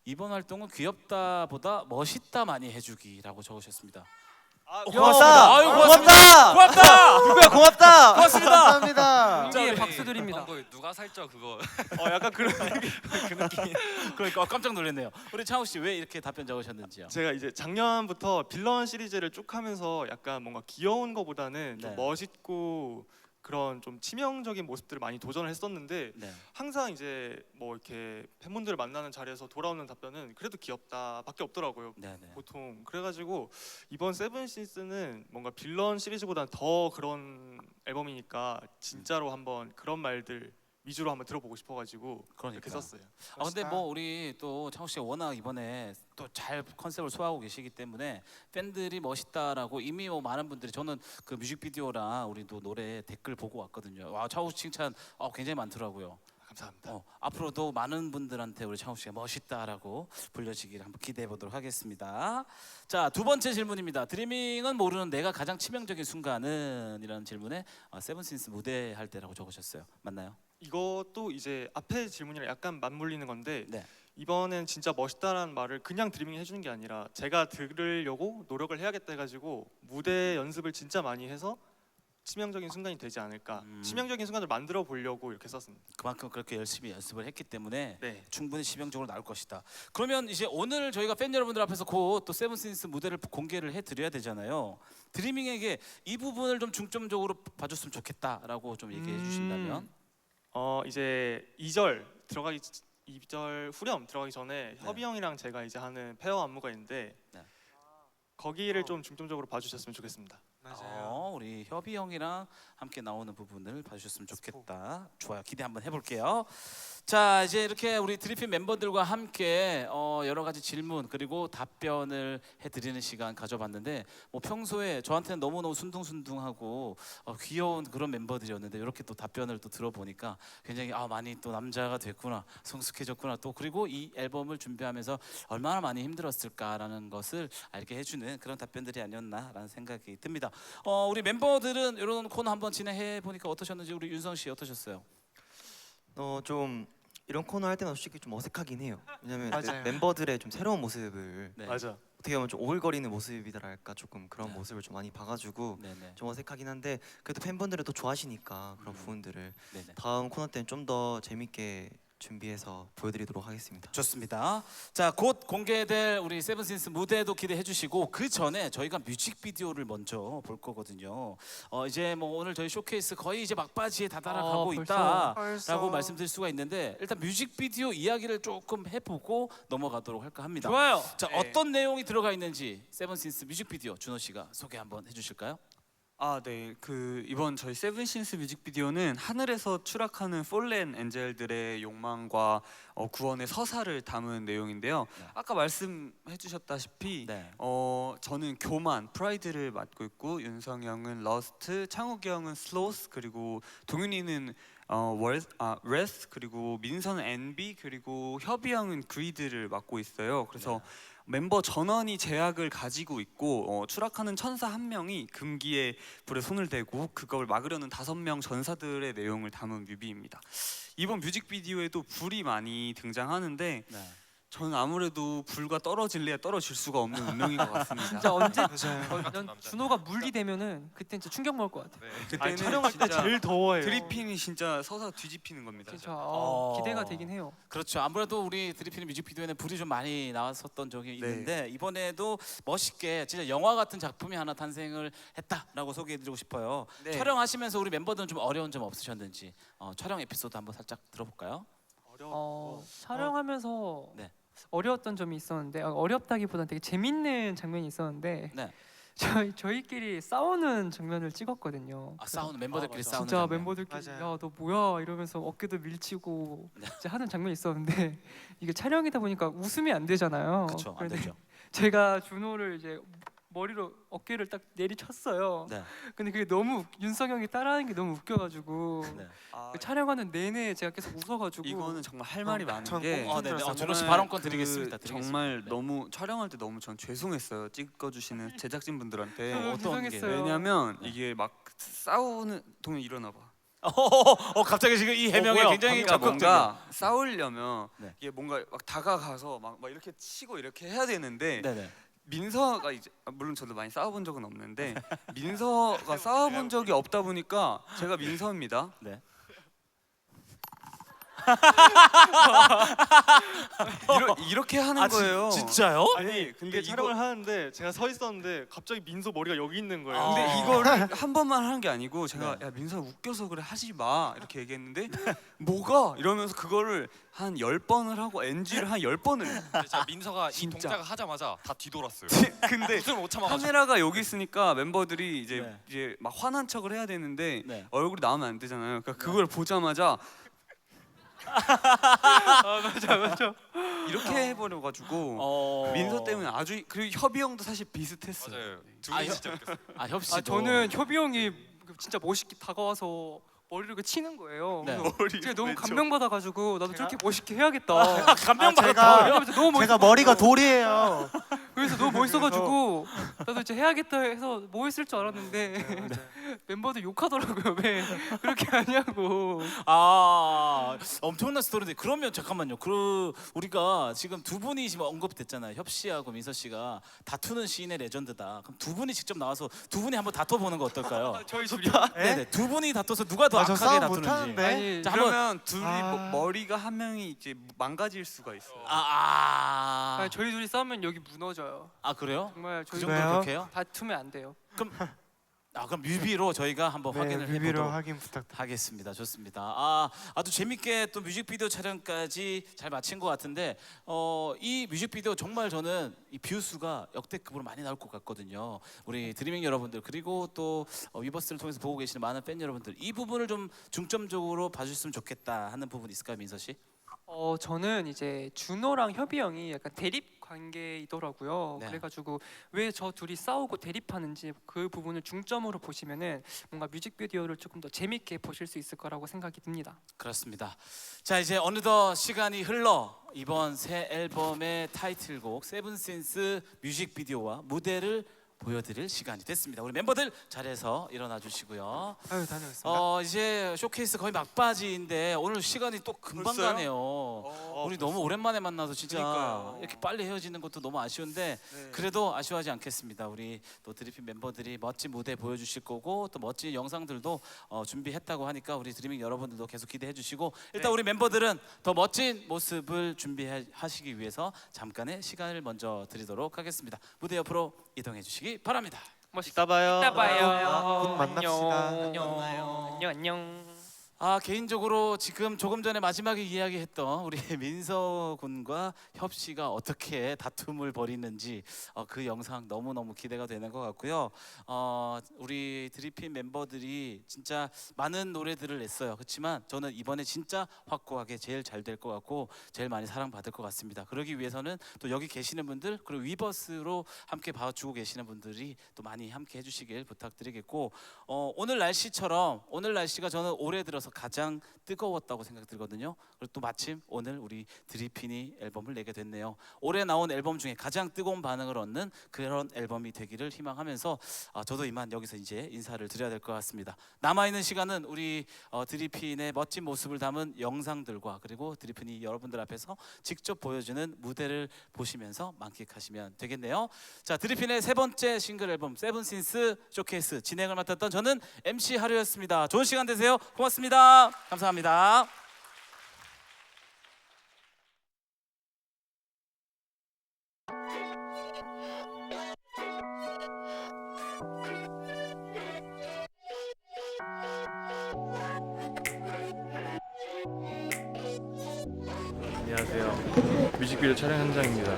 이번 활동은 귀엽다보다 멋있다 많이 해주기라고 적으셨습니다. 고맙다. 아유, 고맙습니다. 고맙다. 누구야 고맙다. 고맙습니다. 감사합니다. 여기에 박수 드립니다. 광고에 누가 살쪄 그거. 약간 그런 그 느낌. 그러니까 깜짝 놀랐네요. 우리 창욱 씨 왜 이렇게 답변 적으셨는지요? 제가 이제 작년부터 빌런 시리즈를 쭉 하면서 약간 뭔가 귀여운 거보다는 좀 네. 멋있고 그런 좀 치명적인 모습들을 많이 도전을 했었는데 네. 항상 이제 뭐 이렇게 팬분들을 만나는 자리에서 돌아오는 답변은 그래도 귀엽다밖에 없더라고요. 네네. 보통 그래가지고 이번 세븐신스는 뭔가 빌런 시리즈보다는 더 그런 앨범이니까 진짜로 한번 그런 말들 위주로 한번 들어보고 싶어가지고 이렇게 그러니까요. 썼어요. 근데 뭐 우리 또 창욱 씨가 워낙 이번에 또 잘 컨셉을 소화하고 계시기 때문에 팬들이 멋있다라고 이미 뭐 많은 분들이 저는 그 뮤직비디오랑 우리도 노래 댓글 보고 왔거든요. 와, 창욱 씨 칭찬 굉장히 많더라고요. 감사합니다. 앞으로도 많은 분들한테 우리 창욱 씨가 멋있다라고 불려지기를 한번 기대해 보도록 하겠습니다. 자, 두 번째 질문입니다. 드리밍은 모르는 내가 가장 치명적인 순간은 이라는 질문에 세븐신스 무대 할 때라고 적으셨어요. 맞나요? 이것도 이제 앞에 질문이랑 약간 맞물리는 건데 네. 이번엔 진짜 멋있다라는 말을 그냥 드리밍 해주는 게 아니라 제가 들으려고 노력을 해야겠다 해가지고 무대 연습을 진짜 많이 해서 치명적인 순간이 되지 않을까 치명적인 순간을 만들어 보려고 이렇게 썼습니다. 그만큼 그렇게 열심히 연습을 했기 때문에 네. 충분히 치명적으로 나올 것이다. 그러면 이제 오늘 저희가 팬 여러분들 앞에서 곧 또 세븐신스 무대를 공개를 해드려야 되잖아요. 드리밍에게 이 부분을 좀 중점적으로 봐줬으면 좋겠다라고 좀 얘기해 주신다면. 이제 2절 후렴 들어가기 전에 네. 협이 형이랑 제가 이제 하는 페어 안무가 있는데 네. 거기를 좀 중점적으로 봐주셨으면 좋겠습니다. 우리 협이 형이랑 함께 나오는 부분을 봐주셨으면 좋겠다. 좋아요. 기대 한번 해볼게요. 자, 이제 이렇게 우리 드리핀 멤버들과 함께 여러 가지 질문 그리고 답변을 해드리는 시간 가져봤는데 뭐 평소에 저한테는 너무너무 순둥순둥하고 귀여운 그런 멤버들이었는데 이렇게 또 답변을 또 들어보니까 굉장히 많이 또 남자가 됐구나, 성숙해졌구나, 또 그리고 이 앨범을 준비하면서 얼마나 많이 힘들었을까라는 것을 알게 해주는 그런 답변들이 아니었나라는 생각이 듭니다. 우리 멤버들은 이런 코너 한번 진행해 보니까 어떠셨는지 우리 윤성 씨 어떠셨어요? 좀 이런 코너 할 때마다 솔직히 좀 어색하긴 해요. 왜냐면 맞아요. 멤버들의 좀 새로운 모습을 네. 맞아. 어떻게 보면 좀 오글거리는 모습이랄까 조금 그런 네. 모습을 좀 많이 봐가지고 네네. 좀 어색하긴 한데 그래도 팬분들은 또 좋아하시니까 그런 부분들을 네네. 다음 코너 때는 좀 더 재밌게 준비해서 보여드리도록 하겠습니다. 좋습니다. 자, 곧 공개될 우리 세븐신스 무대도 기대해 주시고 그 전에 저희가 뮤직비디오를 먼저 볼 거거든요. 이제 뭐 오늘 저희 쇼케이스 거의 이제 막바지에 다다라가고 있다라고 말씀드릴 수가 있는데 일단 뮤직비디오 이야기를 조금 해보고 넘어가도록 할까 합니다. 좋아요. 자, 어떤 내용이 들어가 있는지 세븐신스 뮤직비디오 준호 씨가 소개 한번 해주실까요? 네. 그 이번 저희 세븐신스 뮤직비디오는 하늘에서 추락하는 폴렌 엔젤들의 욕망과 구원의 서사를 담은 내용인데요. 네. 아까 말씀해 주셨다시피 네. 저는 교만, 프라이드를 맡고 있고 윤성이 형은 러스트, 창욱이 형은 슬로스, 그리고 동윤이는 레스, 그리고 민서는 엔비, 그리고 협이 형은 그리드를 맡고 있어요. 그래서 멤버 전원이 제약을 가지고 있고 추락하는 천사 한 명이 금기에 불에 손을 대고 그걸 막으려는 5명 전사들의 내용을 담은 뮤비입니다. 이번 뮤직비디오에도 불이 많이 등장하는데 네. 저는 아무래도 불과 떨어질래야 떨어질 수가 없는 운명인 것 같습니다. 진짜 언제 남자. 준호가 물리 되면은 그땐 진짜 충격 먹을 것 같아. 그때는 촬영할 때 진짜 제일 더워요. 드리핀이 진짜 서서 뒤집히는 겁니다. 진짜 기대가 되긴 해요. 그렇죠. 아무래도 우리 드리핀 뮤직비디오에는 불이 좀 많이 나왔었던 적이 있는데 이번에도 멋있게 진짜 영화 같은 작품이 하나 탄생을 했다라고 소개해드리고 싶어요. 네. 촬영하시면서 우리 멤버들은 좀 어려운 점 없으셨는지 촬영 에피소드 한번 살짝 들어볼까요? 촬영하면서 네. 어려웠던 점이 있었는데 어렵다기보다는 되게 재밌는 장면이 있었는데 네. 저희끼리 싸우는 장면을 찍었거든요. 아 싸우는 멤버들끼리 맞아. 싸우는 진짜 장면. 멤버들끼리 맞아요. 야 너 뭐야 이러면서 어깨도 밀치고 네. 이제 하는 장면이 있었는데 이게 촬영이다 보니까 웃음이 안 되잖아요. 그쵸, 안 그런데 되죠. 제가 준호를 이제 머리로 어깨를 딱 내리쳤어요. 네. 근데 그게 너무 윤성형이 따라하는 게 너무 웃겨가지고 네. 아, 그 촬영하는 내내 제가 계속 웃어가지고 이거는 정말 할 말이 많은 전 게 꼭 네네. 들었어요. 준호 씨 정말 발언권 드리겠습니다. 드리겠습니다. 정말 네. 너무 촬영할 때 너무 전 죄송했어요. 찍어주시는 제작진 분들한테. 너무 어떤 게? 죄송했어요. 왜냐면 이게 막 싸우는 동네 일어나 봐. 갑자기 지금 이 해명에 뭐야? 굉장히 그러니까 적극적이야. 뭔가 싸우려면 네. 이게 뭔가 막 다가가서 막 이렇게 치고 이렇게 해야 되는데 네네. 민서가 이제 물론 저도 많이 싸워본 적은 없는데 민서가 싸워본 적이 없다 보니까 제가 민서입니다. 네. 이렇게 하는 거예요. 진짜요? 아니 근데 촬영을 하는데 제가 서 있었는데 갑자기 민서 머리가 여기 있는 거예요. 아. 근데 이거를 한 번만 하는 게 아니고 제가 네. 야 민서 웃겨서 그래 하지 마 이렇게 얘기했는데 뭐가 이러면서 그거를 한 10번을 하고 NG를 한 10번을 해요. 진짜 민서가 이 진짜. 동작을 하자마자 다 뒤돌았어요. 근데 웃음을 못 참아가지고. 카메라가 여기 있으니까 멤버들이 네. 이제 막 화난 척을 해야 되는데 네. 얼굴이 나오면 안 되잖아요. 그러니까 그걸 보자마자 맞아. 이렇게 해버려가지고 어... 민서 때문에 아주 그리고 협이 형도 사실 비슷했어요. 맞아요. 두 아, 분이 혀- 진짜 웃겼어요. 협 씨도. 저는 협이 형이 진짜 멋있게 다가와서 머리를 이렇게 치는 거예요. 네. 그래서 제가 너무 감명받아가지고 나도 제가- 저렇게 멋있게 해야겠다. 감명 제가- 받았다고요? 그래서 너무 멋있어. 제가 머리가 돌이에요. 그래서 너무 멋있어가지고 나도 이제 해야겠다 해서 뭐 했을 줄 알았는데 멤버들 욕하더라고요. 왜 그렇게 하냐고. 아 엄청난 스토리인데 그러면 잠깐만요. 그 우리가 지금 두 분이 지금 언급됐잖아요. 협 씨하고 민서 씨가 다투는 시인의 레전드다. 그럼 두 분이 직접 나와서 두 분이 한번 다퉈 보는 거 어떨까요? 저희 둘이 네네. 두 분이 다퉈서 누가 더 저 악하게 싸움 다투는지. 못하는데. 아니 자, 한번 그러면 둘이 아. 머리가 한 명이 이제 망가질 수가 있어요. 아니, 저희 둘이 싸우면 여기 무너져요. 아 그래요? 정말 그 저희 정도로 왜요? 그렇게 해요? 다투면 안 돼요. 그럼 뮤비로 저희가 한번 네, 확인을 뮤비로 해보도록 확인 부탁드립니다. 하겠습니다. 좋습니다. 아주 재밌게 또 뮤직비디오 촬영까지 잘 마친 것 같은데 이 뮤직비디오 정말 저는 이 뷰수가 역대급으로 많이 나올 것 같거든요. 우리 드리밍 여러분들 그리고 또 위버스를 통해서 보고 계시는 많은 팬 여러분들 이 부분을 좀 중점적으로 봐주셨으면 좋겠다 하는 부분 있을까요, 민서 씨? 저는 이제 준호랑 협이 형이 약간 대립 관계이더라고요. 네. 그래가지고 왜 저 둘이 싸우고 대립하는지 그 부분을 중점으로 보시면은 뭔가 뮤직비디오를 조금 더 재밌게 보실 수 있을 거라고 생각이 듭니다. 그렇습니다. 자 이제 어느덧 시간이 흘러 이번 새 앨범의 타이틀곡 세븐신스 뮤직비디오와 무대를 보여드릴 시간이 됐습니다. 우리 멤버들 자리에서 일어나 주시고요. 아유 다녀오겠습니다. 이제 쇼케이스 거의 막바지인데 오늘 시간이 또 금방 벌써요? 가네요. 우리 너무 오랜만에 만나서 진짜 그러니까요. 이렇게 빨리 헤어지는 것도 너무 아쉬운데 네. 그래도 아쉬워하지 않겠습니다. 우리 또 드리핀 멤버들이 멋진 무대 보여주실 거고 또 멋진 영상들도 준비했다고 하니까 우리 드리밍 여러분들도 계속 기대해 주시고 일단 우리 멤버들은 더 멋진 모습을 준비하시기 위해서 잠깐의 시간을 먼저 드리도록 하겠습니다. 무대 옆으로 이동해 주시기 바랍니다. 이따 봐요. 이따 봐요. 곧 만납시다. 안녕. 개인적으로 지금 조금 전에 마지막에 이야기했던 우리 민서 군과 협 씨가 어떻게 다툼을 벌이는지 그 영상 너무너무 기대가 되는 것 같고요. 우리 드리핀 멤버들이 진짜 많은 노래들을 냈어요. 그렇지만 저는 이번에 진짜 확고하게 제일 잘 될 것 같고 제일 많이 사랑받을 것 같습니다. 그러기 위해서는 또 여기 계시는 분들 그리고 위버스로 함께 봐주고 계시는 분들이 또 많이 함께 해주시길 부탁드리겠고 오늘 날씨가 저는 올해 들어서 가장 뜨거웠다고 생각들거든요. 그리고 또 마침 오늘 우리 드리핀이 앨범을 내게 됐네요. 올해 나온 앨범 중에 가장 뜨거운 반응을 얻는 그런 앨범이 되기를 희망하면서 저도 이만 여기서 이제 인사를 드려야 될 것 같습니다. 남아있는 시간은 우리 드리핀의 멋진 모습을 담은 영상들과 그리고 드리핀이 여러분들 앞에서 직접 보여주는 무대를 보시면서 만끽하시면 되겠네요. 자, 드리핀의 세 번째 싱글 앨범 세븐신스 쇼케이스 진행을 맡았던 저는 MC 하루였습니다. 좋은 시간 되세요. 고맙습니다. 감사합니다. 안녕하세요. 뮤직비디오 촬영 현장입니다.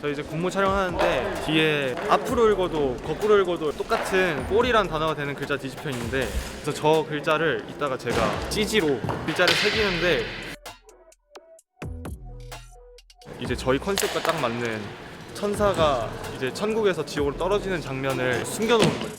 저 이제 군무 촬영하는데 뒤에 앞으로 읽어도 거꾸로 읽어도 똑같은 꼴이란 단어가 되는 글자 뒤집혀 있는데 그래서 저 글자를 이따가 제가 CG로 글자를 새기는데 이제 저희 컨셉과 딱 맞는 천사가 이제 천국에서 지옥으로 떨어지는 장면을 숨겨놓은 거예요.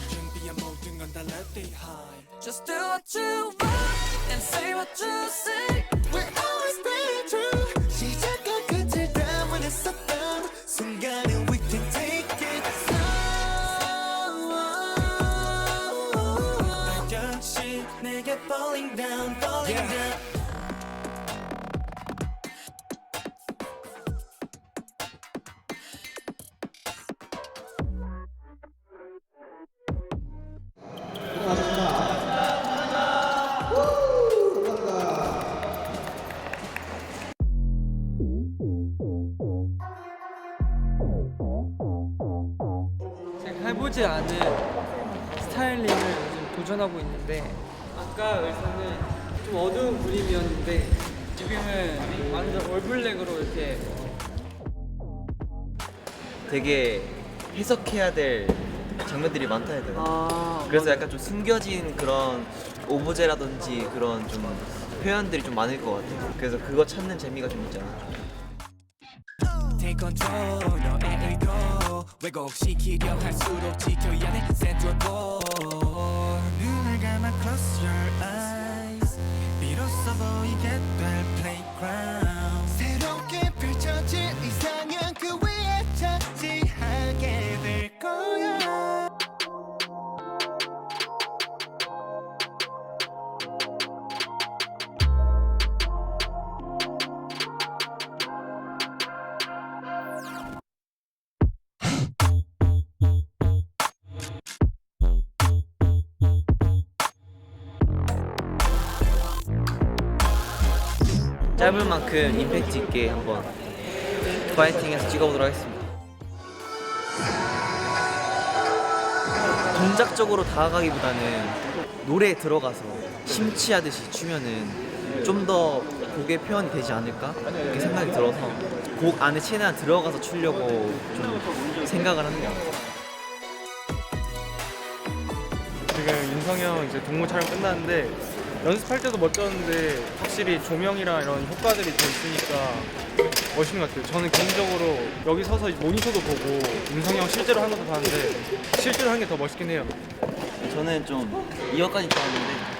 준비한 모든 건 다 left behind. Just do what you want and say what you say. We're always being true 시작과 끝을 담아냈었던 순간은 we can take it slow 난 역시 내게 falling down, falling down. 제가 해보지 않은 스타일링을 요즘 도전하고 있는데 아까 의상은 좀 어두운 그림이었는데 지금은 완전 올블랙으로 이렇게 되게 해석해야 될 장면들이 많다 해야 되나? 그래서 약간 좀 숨겨진 그런 오브제라든지 그런 좀 표현들이 좀 많을 것 같아요. 그래서 그거 찾는 재미가 좀 있잖아. Take control 너의 의도 왜곡시키려 할수록 지켜야 돼 central goal. 눈을 감아 close your eyes 비로소 보이게 될 playground 새롭게 펼쳐질 이상형 그 위에 차지하게 될 거야 짧은 만큼 임팩트 있게 한번 파이팅해서 찍어보도록 하겠습니다. 동작적으로 다가가기보다는 노래에 들어가서 심취하듯이 추면은 좀 더 곡의 표현이 되지 않을까 이렇게 생각이 들어서 곡 안에 최대한 들어가서 추려고 좀 생각을 합니다. 지금 윤성이 형 이제 동무 촬영 끝났는데 연습할 때도 멋졌는데 확실히 조명이랑 이런 효과들이 더 있으니까 멋있는 것 같아요. 저는 개인적으로 여기 서서 모니터도 보고 윤성이 형 실제로 하는 것도 봤는데 실제로 하는 게 더 멋있긴 해요. 저는 좀 이거까지 좋았는데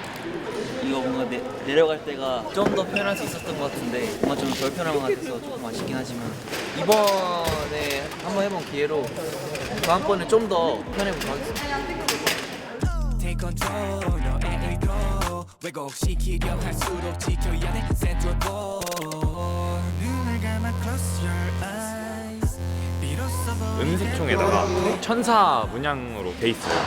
이거 뭔가 내려갈 때가 좀 더 표현할 수 있었던 것 같은데 뭔가 좀 덜 표현한 것 같아서 조금 아쉽긴 하지만 이번에 한번 해본 기회로 다음번에 좀 더 표현해보도록 하겠습니다. Take control 너의 의도 왜곡시키려 할수록 지켜야 돼 central goal. 눈을 감아 close your eyes 비로소 보이게 은색총에다가 천사 문양으로 돼 있어요.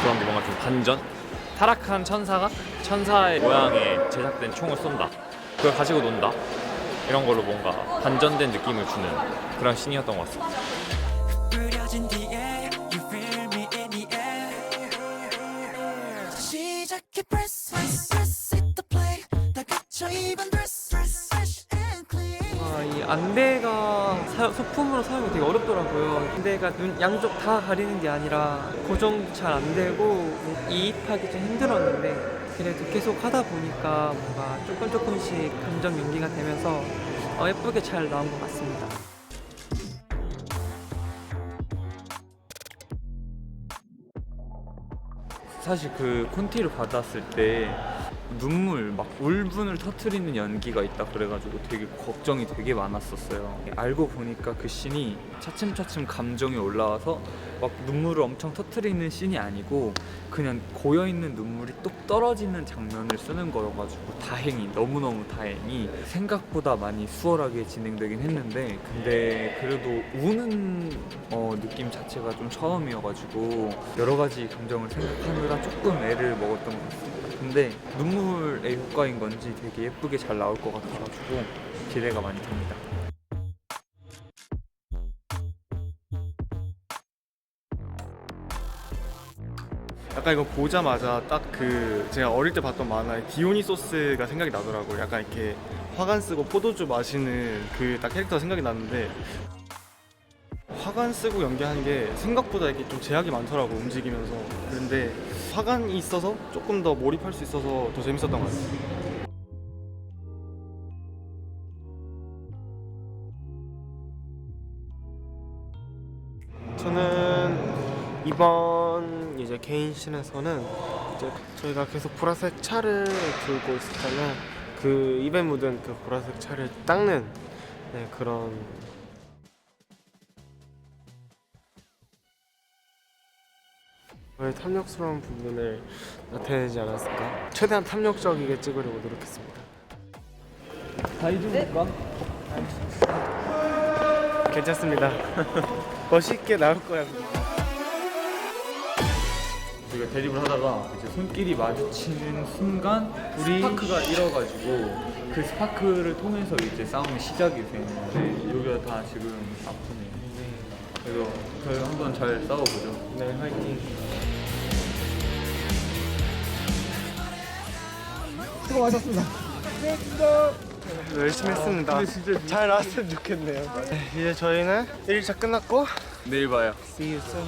그런 게 뭔가 좀 반전? 타락한 천사가 천사의 모양에 제작된 총을 쏜다. 그걸 가지고 논다. 이런 걸로 뭔가 반전된 느낌을 주는 그런 씬이었던 것 같습니다. 뿌려진 뒤에 you feel me in the air. 시작해 press hit the play 다 갖춰 입은 dress fresh and clean 이 안대가 소품으로 사용이 되게 어렵더라고요. 안대가 눈 양쪽 다 가리는 게 아니라 고정도 잘 안 되고 이입하기 좀 힘들었는데 그래도 계속 하다 보니까 뭔가 조금씩 감정 연기가 되면서 예쁘게 잘 나온 것 같습니다. 사실 그 콘티를 받았을 때 눈물 막 울분을 터트리는 연기가 있다 그래가지고 되게 걱정이 되게 많았었어요. 알고 보니까 그 씬이 차츰차츰 감정이 올라와서 막 눈물을 엄청 터트리는 씬이 아니고 그냥 고여있는 눈물이 뚝 떨어지는 장면을 쓰는 거여가지고 다행히 너무너무 다행히 생각보다 많이 수월하게 진행되긴 했는데 근데 그래도 우는 느낌 자체가 좀 처음이어가지고 여러 가지 감정을 생각하느라 조금 애를 먹었던 것 같습니다. 근데 눈물의 효과인 건지 되게 예쁘게 잘 나올 것 같아가지고 기대가 많이 됩니다. 약간 이거 보자마자 딱 그 제가 어릴 때 봤던 만화의 디오니소스가 생각이 나더라고요. 약간 이렇게 화관 쓰고 포도주 마시는 그 딱 캐릭터가 생각이 났는데 화관 쓰고 연기하는 게 생각보다 이렇게 좀 제약이 많더라고 움직이면서. 그런데 화관이 있어서 조금 더 몰입할 수 있어서 더 재밌었던 것 같아요. 저는 이번 이제 개인신에서는 이제 저희가 계속 보라색 차를 들고 있었잖아요. 그 입에 묻은 그 보라색 차를 닦는 그런 저의 탐욕스러운 부분을 나타내지 않았을까? 최대한 탐욕적이게 찍으려고 노력했습니다. 다이 좀 볼까? 괜찮습니다. 멋있게 나올 거야. 우리가 대립을 하다가 이제 손길이 마주치는 순간 스파크가 일어가지고 그 스파크를 통해서 이제 싸움이 시작이 되는데 여기가 다 지금 아프네요. 그래서 저희 한번 잘 싸워보죠. 네, 화이팅. 수고 많으셨습니다. 열심히 했습니다. 진짜 잘 나왔으면 좋겠네요. 이제 저희는 1일차 끝났고 내일 봐요. See you soon.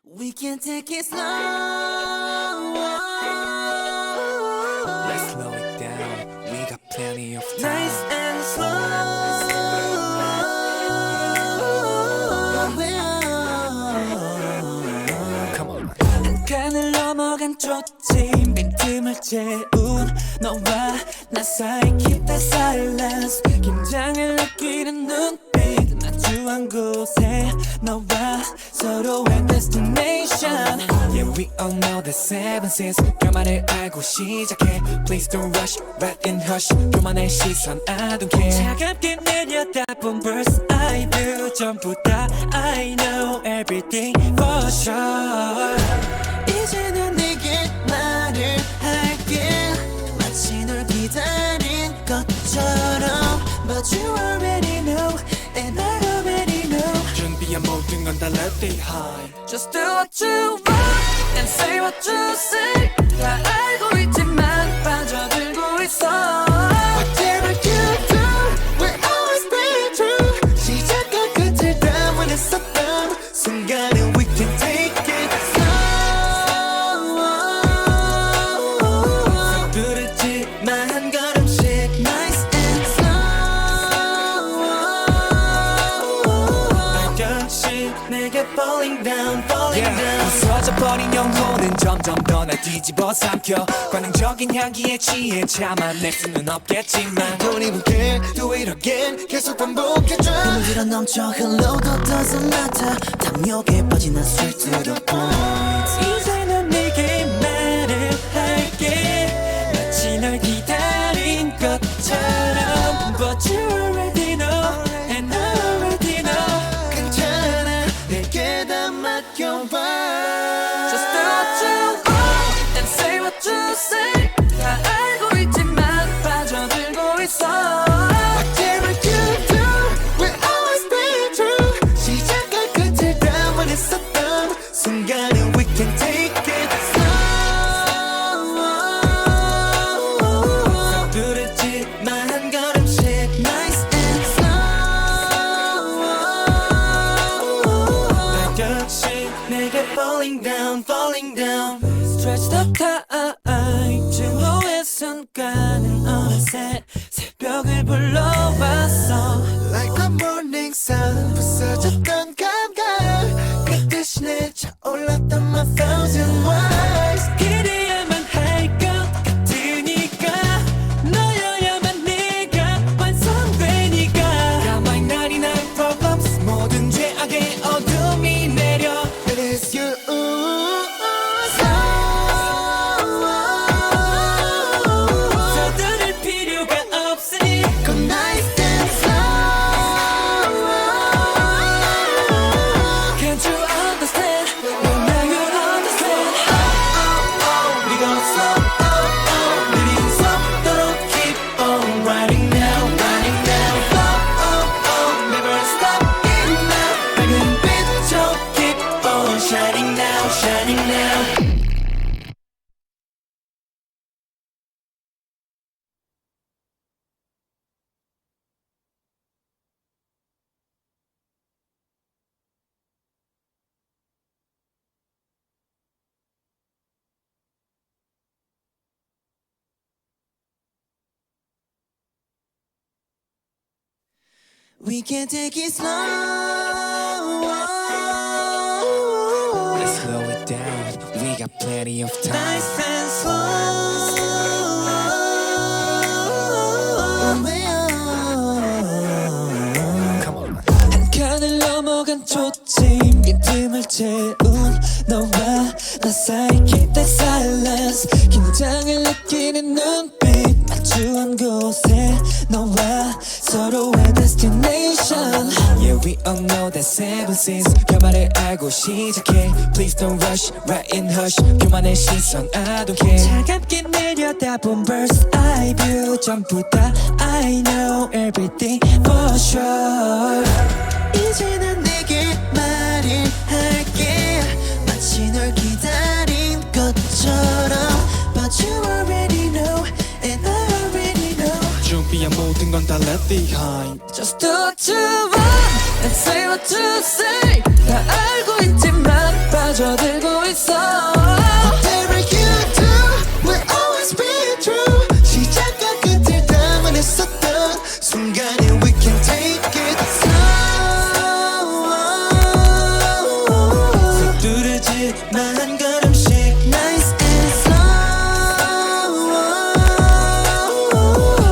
We can take it slow. Let's slow it down. We got plenty of time. Nice and slow. Come on. 한 칸을 넘어간 쪽지 빈틈을 채운 너와 나 사이 keep that silence. 긴장을 느끼는 눈빛 마주한 곳에 너와 서로의 destination. Yeah, we all know the seven seas. 결말을 알고 시작해. Please don't rush, red and hush. 교만의 시선 I don't care. 차갑게 내려다본 verse I do 전부 다 I know everything for sure. 이제는 내게 말을 할게 마치 널 기다린 것처럼 But you already know and I already know 준비한 모든 건 다 left behind. Just do what you want and say what you say 다 알고 있지만 빠져들고 있어 Whatever you do we'll always be true 시작과 끝을 다 원했었던 순간은 we can take it slow 서두르지만 한 걸음씩 nice and slow 난 역시 내게 falling down falling down 부서져버린 영혼은 점점 더 날 뒤집어 삼켜 관능적인 향기에 취해 참아낼 수는 없겠지만 Don't even care, do it again 계속 반복해줘 힘을 들어 넘쳐 흘러도 doesn't matter 탐욕에 빠진 난 straight to the point 이제는 내게 말을 할게 마치 널 기다린 것처럼 But you already know and I already know 괜찮아 내게 다 맡겨봐 Just do what you want and say what you say 다 알고 있지만 빠져들고 있어 Whatever you do we'll always be true 시작과 끝을 다 원했었던 순간은 we can take it slow 서두르지만 한 걸음씩 nice and slow 난 역시 내게 falling down falling down Stretch the time 증오의 순간은 어느새 새벽을 불러왔어 Like a morning sun 부서졌던 감각 그 대신에 차올랐던 my thousand wives 기대야만 할 것 같으니까 너여야만 내가 완성되니까 Got my 99 problems 모든 죄악의 어둠이 내려 It is you We can take it slow. Let's slow it down. We got plenty of time. Nice and slow. Come on. 한 칸을 넘어간 초점 믿음을 채운 너와 나 사이 keep that silence 긴장을 느끼는 눈빛 마주한 곳에 너와 서로의 destination. Yeah, we all know that seven sins. 결말을 알고 시작해. Please don't rush, right in hush. 교만의 시선, I don't care. 차갑게 내려다본 verse I view 전부 다 I know everything for sure. 이제 난 내게 말을 할게 마치 널 기다린 것처럼 But you already know and I already know. 준비한 모든 건 다 left behind. Just do what you want and say what you say. 다 알고 있지만 빠져들고 있어. Whatever you do will always be true. 시작과 끝을 담아냈었던 순간에 we can take it slow. 서두르지만 한 걸음씩 nice and slow.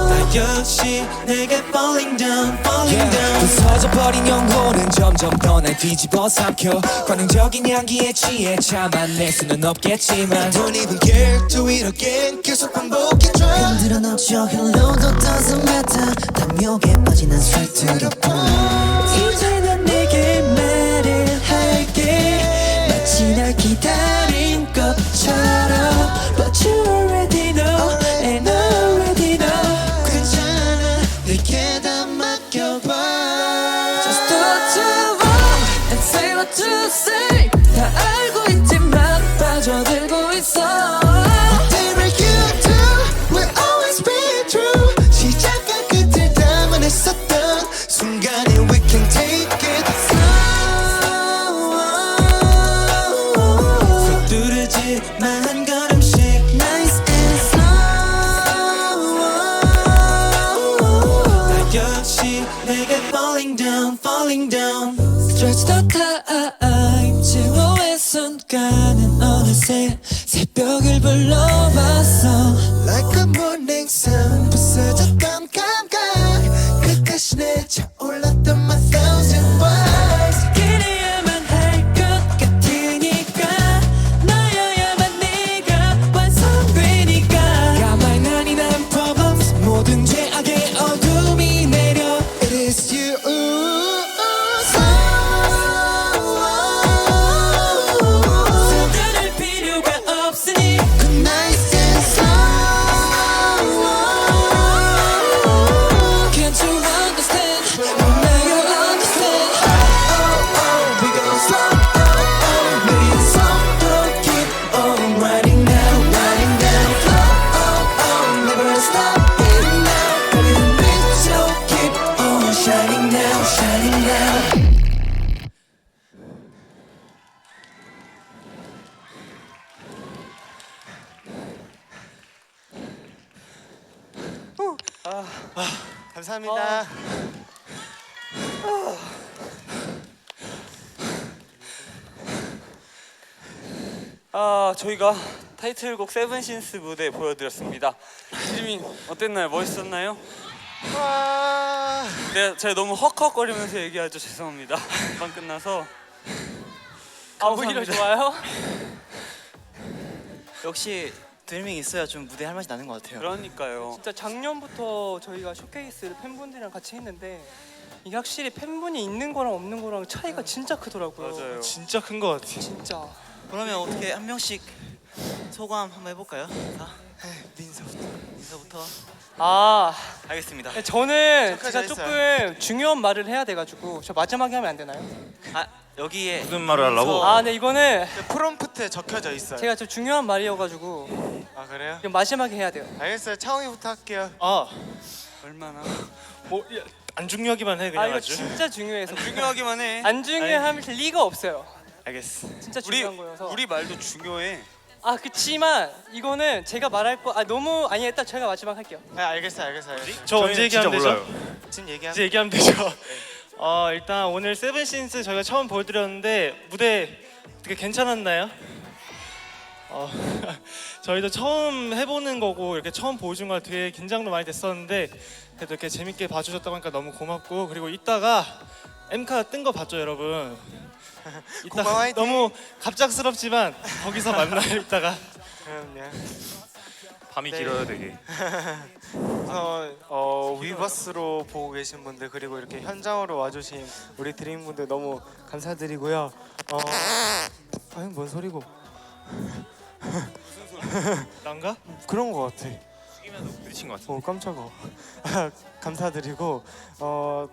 나 역시 내게 falling down, falling down. 부서져버린 영혼은 점점 더 날 뒤집어 삼켜. 관능적인 향기에 취해 참아낼 수는 없겠지만 Don't even care, do it again. 계속 반복해줘. 흔들어 놓죠, hello도 doesn't matter. 탐욕에 빠진 난 straight to the point. 이제 난 내게 말을 할게 마치 날 기다린 것처럼 But you already know and I already know. 괜찮아, 내게 다 맡겨봐. Just do what you want and say what you say. 다 알고 있지만 빠져들고 있어. Whatever you do will always be true. 시작과 끝을 담아냈었던 순간에 we can take it slow. 서두르지만 한 걸음씩 nice and slow. 나 역시 내게 falling down, falling down. Stretch the time 채워의 순간은 어느새 새벽을 불러왔어. Like a morning sun 부서졌던 감각 끝까지 내 차올랐던 my thousand words. 그래야만 할 것 같으니까 너여야만 네가 완성되니까. Got my 99 problems. 모든 죄악의 어둠이 내려. It is you. 서두를 필요가 없으니 Good night and slow. Can't you understand? Now you understand. We gon' slow. Maybe slow. Keep on riding now, riding down. Never stop it now. Baby, bitch, so keep on shining now, shining now. 감사합니다. 저희가 타이틀곡 세븐신스 무대 보여드렸습니다. 드리밍 어땠나요? 멋있었나요? 제가 너무 헉헉거리면서 얘기하죠. 죄송합니다. 금방 끝나서. 오히려 좋아요? 역시 드리밍 있어야 좀 무대 할 맛이 나는 것 같아요. 그러니까요. 진짜 작년부터 저희가 쇼케이스를 팬분들이랑 같이 했는데 이게 확실히 팬분이 있는 거랑 없는 거랑 차이가 진짜 크더라고요. 맞아요. 진짜 큰 것 같아요. 진짜. 그러면 어떻게 한 명씩 소감 한번 해볼까요? 민서부터. 알겠습니다. 저는 제가 조금 중요한 말을 해야 돼가지고 저 마지막에 하면 안 되나요? 여기에 무슨 말을 하려고? 네 이거는 프롬프트에 적혀져 있어요. 제가 좀 중요한 말이어가지고 아 그래요? 이거 마지막에 해야 돼요. 알겠어요. 차홍이부터 할게요. 얼마나? 안 중요하기만 해 그냥 이거 아주. 진짜 중요해서 중요하기만 해. 안 중요할 리가 없어요. 알겠어. 진짜 중요한 거여서. 우리 말도 중요해. 그치만 이거는 제가 말할 거 너무 일단 제가 마지막 할게요. 알겠어요. 저 언제 얘기하면 되죠? 지금 얘기하면 이제 얘기하면 되죠. 일단 오늘 세븐신스 저희가 처음 보여드렸는데 무대 어떻게 괜찮았나요? 저희도 처음 해보는 거고 이렇게 처음 보여준 거 되게 긴장도 많이 됐었는데 그래도 이렇게 재밌게 봐주셨다고 하니까 너무 고맙고, 그리고 이따가 엠카 뜬 거 봤죠 여러분? 이따 고마워, 화이팅! 너무 갑작스럽지만 거기서 만나요 이따가. 그럼요. 밤이 네. 길어요 되게. 위버스로 보고 계신 분들 그리고 이렇게 현장으로 와주신 우리 드림 분들 너무 감사드리고요. 아니 뭔 소리고? 난가? 그런 거 같아. 숙이면서 부딪힌 것 같아. 깜짝아. 감사드리고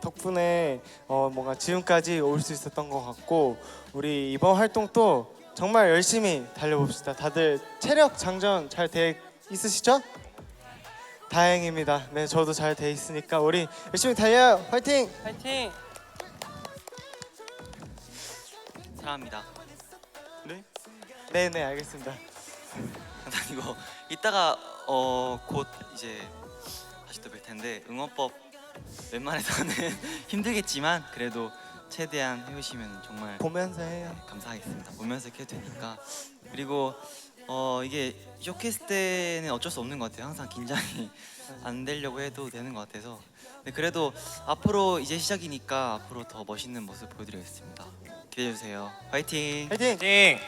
덕분에 뭔가 지금까지 올 수 있었던 것 같고, 우리 이번 활동도 정말 열심히 달려봅시다. 다들 체력 장전 잘 돼 있으시죠? 다행입니다. 네, 저도 잘 돼 있으니까 우리 열심히 달려요. 화이팅! 파이팅! 사랑합니다. 네, 알겠습니다. 이거 이따가 곧 이제 다시 또 뵐 텐데 응원법 웬만해서는 힘들겠지만 그래도 최대한 해주시면 정말 보면서 해요. 감사하겠습니다. 보면서 이렇게 해도 되니까. 그리고 이게 쇼케이스 때는 어쩔 수 없는 것 같아요. 항상 긴장이 안 되려고 해도 되는 것 같아서. 근데 그래도 앞으로 이제 시작이니까 앞으로 더 멋있는 모습 보여드리겠습니다. 기대해 주세요. 화이팅! 화이팅! 띵.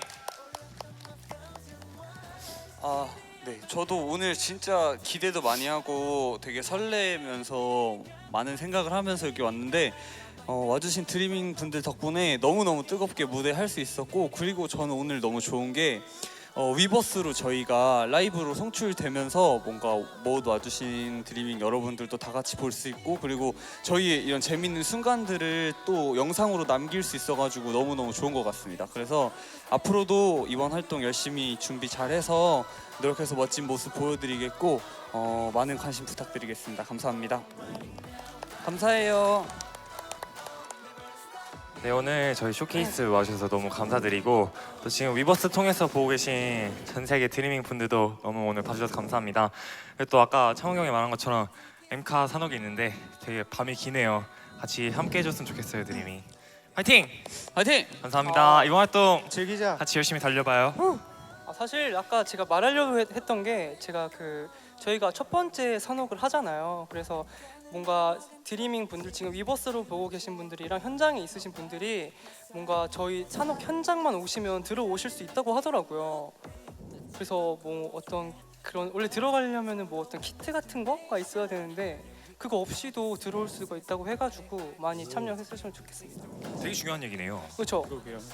네, 저도 오늘 진짜 기대도 많이 하고 되게 설레면서 많은 생각을 하면서 여기 왔는데 와주신 드리밍 분들 덕분에 너무너무 뜨겁게 무대 할 수 있었고, 그리고 저는 오늘 너무 좋은 게 위버스로 저희가 라이브로 송출되면서 뭔가 모두 와주신 드리밍 여러분들도 다 같이 볼 수 있고, 그리고 저희의 이런 재밌는 순간들을 또 영상으로 남길 수 있어가지고 너무너무 좋은 것 같습니다. 그래서 앞으로도 이번 활동 열심히 준비 잘해서 노력해서 멋진 모습 보여드리겠고 많은 관심 부탁드리겠습니다. 감사합니다. 감사해요. 네, 오늘 저희 쇼케이스 와주셔서 너무 감사드리고, 또 지금 위버스 통해서 보고 계신 전 세계 드리밍 분들도 너무 오늘 봐주셔서 감사합니다. 그리고 또 아까 창욱 형이 말한 것처럼 엠카 산옥이 있는데 되게 밤이 기네요. 같이 함께 해줬으면 좋겠어요, 드리밍. 화이팅! 화이팅! 감사합니다. 이번 활동 즐기자. 같이 열심히 달려봐요. 사실 아까 제가 말하려고 했던 게 제가 저희가 첫 번째 산옥을 하잖아요. 그래서 뭔가 드리밍 분들 지금 위버스로 보고 계신 분들이랑 현장에 있으신 분들이 뭔가 저희 산옥 현장만 오시면 들어오실 수 있다고 하더라고요. 그래서 뭐 어떤 그런 원래 들어가려면은 뭐 어떤 키트 같은 거가 있어야 되는데 그거 없이도 들어올 수가 있다고 해가지고 많이 참여했으면 좋겠습니다. 되게 중요한 얘기네요. 그렇죠.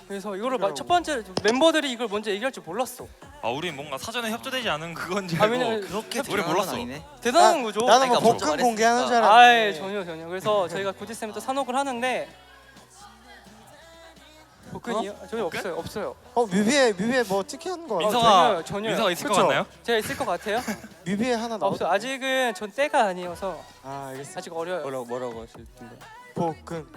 그래서 이거를 첫 번째 멤버들이 이걸 먼저 얘기할 줄 몰랐어. 우리 뭔가 사전에 협조되지 않은 그건지 왜냐면 알고 그렇게 우리 대단한 몰랐어. 건 아니네. 대단한 거죠. 나는 뭐 그러니까 복근 먼저 공개하는 줄 말했으니까. 알았는데. 전혀. 그래서 저희가 곧 있으면 또 산옥을 하는데 복근이요? 저희 없어요. 뮤비에 뭐 찍히는 거 민서가 전혀요. 민서가 있을 것 그쵸? 같나요? 제가 있을 것 같아요? 뮤비에 하나 나오. 없어요. 아직은 전 때가 아니어서 알겠습니다. 아직 어려요. 뭐라고 하셨던가요? 복근.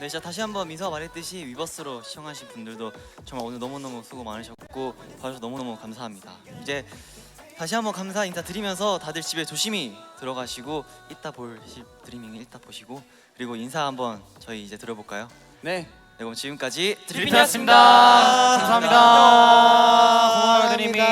네, 진짜 다시 한번 민서가 말했듯이 위버스로 시청하신 분들도 정말 오늘 너무너무 수고 많으셨고 봐주셔서 너무너무 감사합니다. 이제 다시 한번 감사 인사 드리면서 다들 집에 조심히 들어가시고 이따 볼 드리밍 이따 보시고, 그리고 인사 한번 저희 이제 들어볼까요? 네. 네, 그럼 지금까지 드리핀이었습니다. 감사합니다. 고마워요, 드리밍.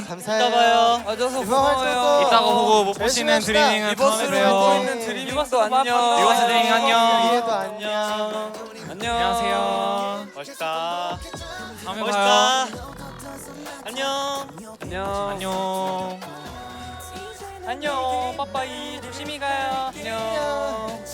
감사해요. 이따 봐요. 와줘서 이번 활동도 이따가 보고 못 열심히 보시는 합시다. 드리밍은 다음에 위버스로 봬요. 보고 있는 드리밍도 안녕. 위버스 드리밍 안녕. 위에도 안녕. 안녕. 안녕하세요. 멋있다. 다음에 봐요. 안녕. 안녕. 안녕. 안녕. 빠빠이. 조심히 가요. 안녕.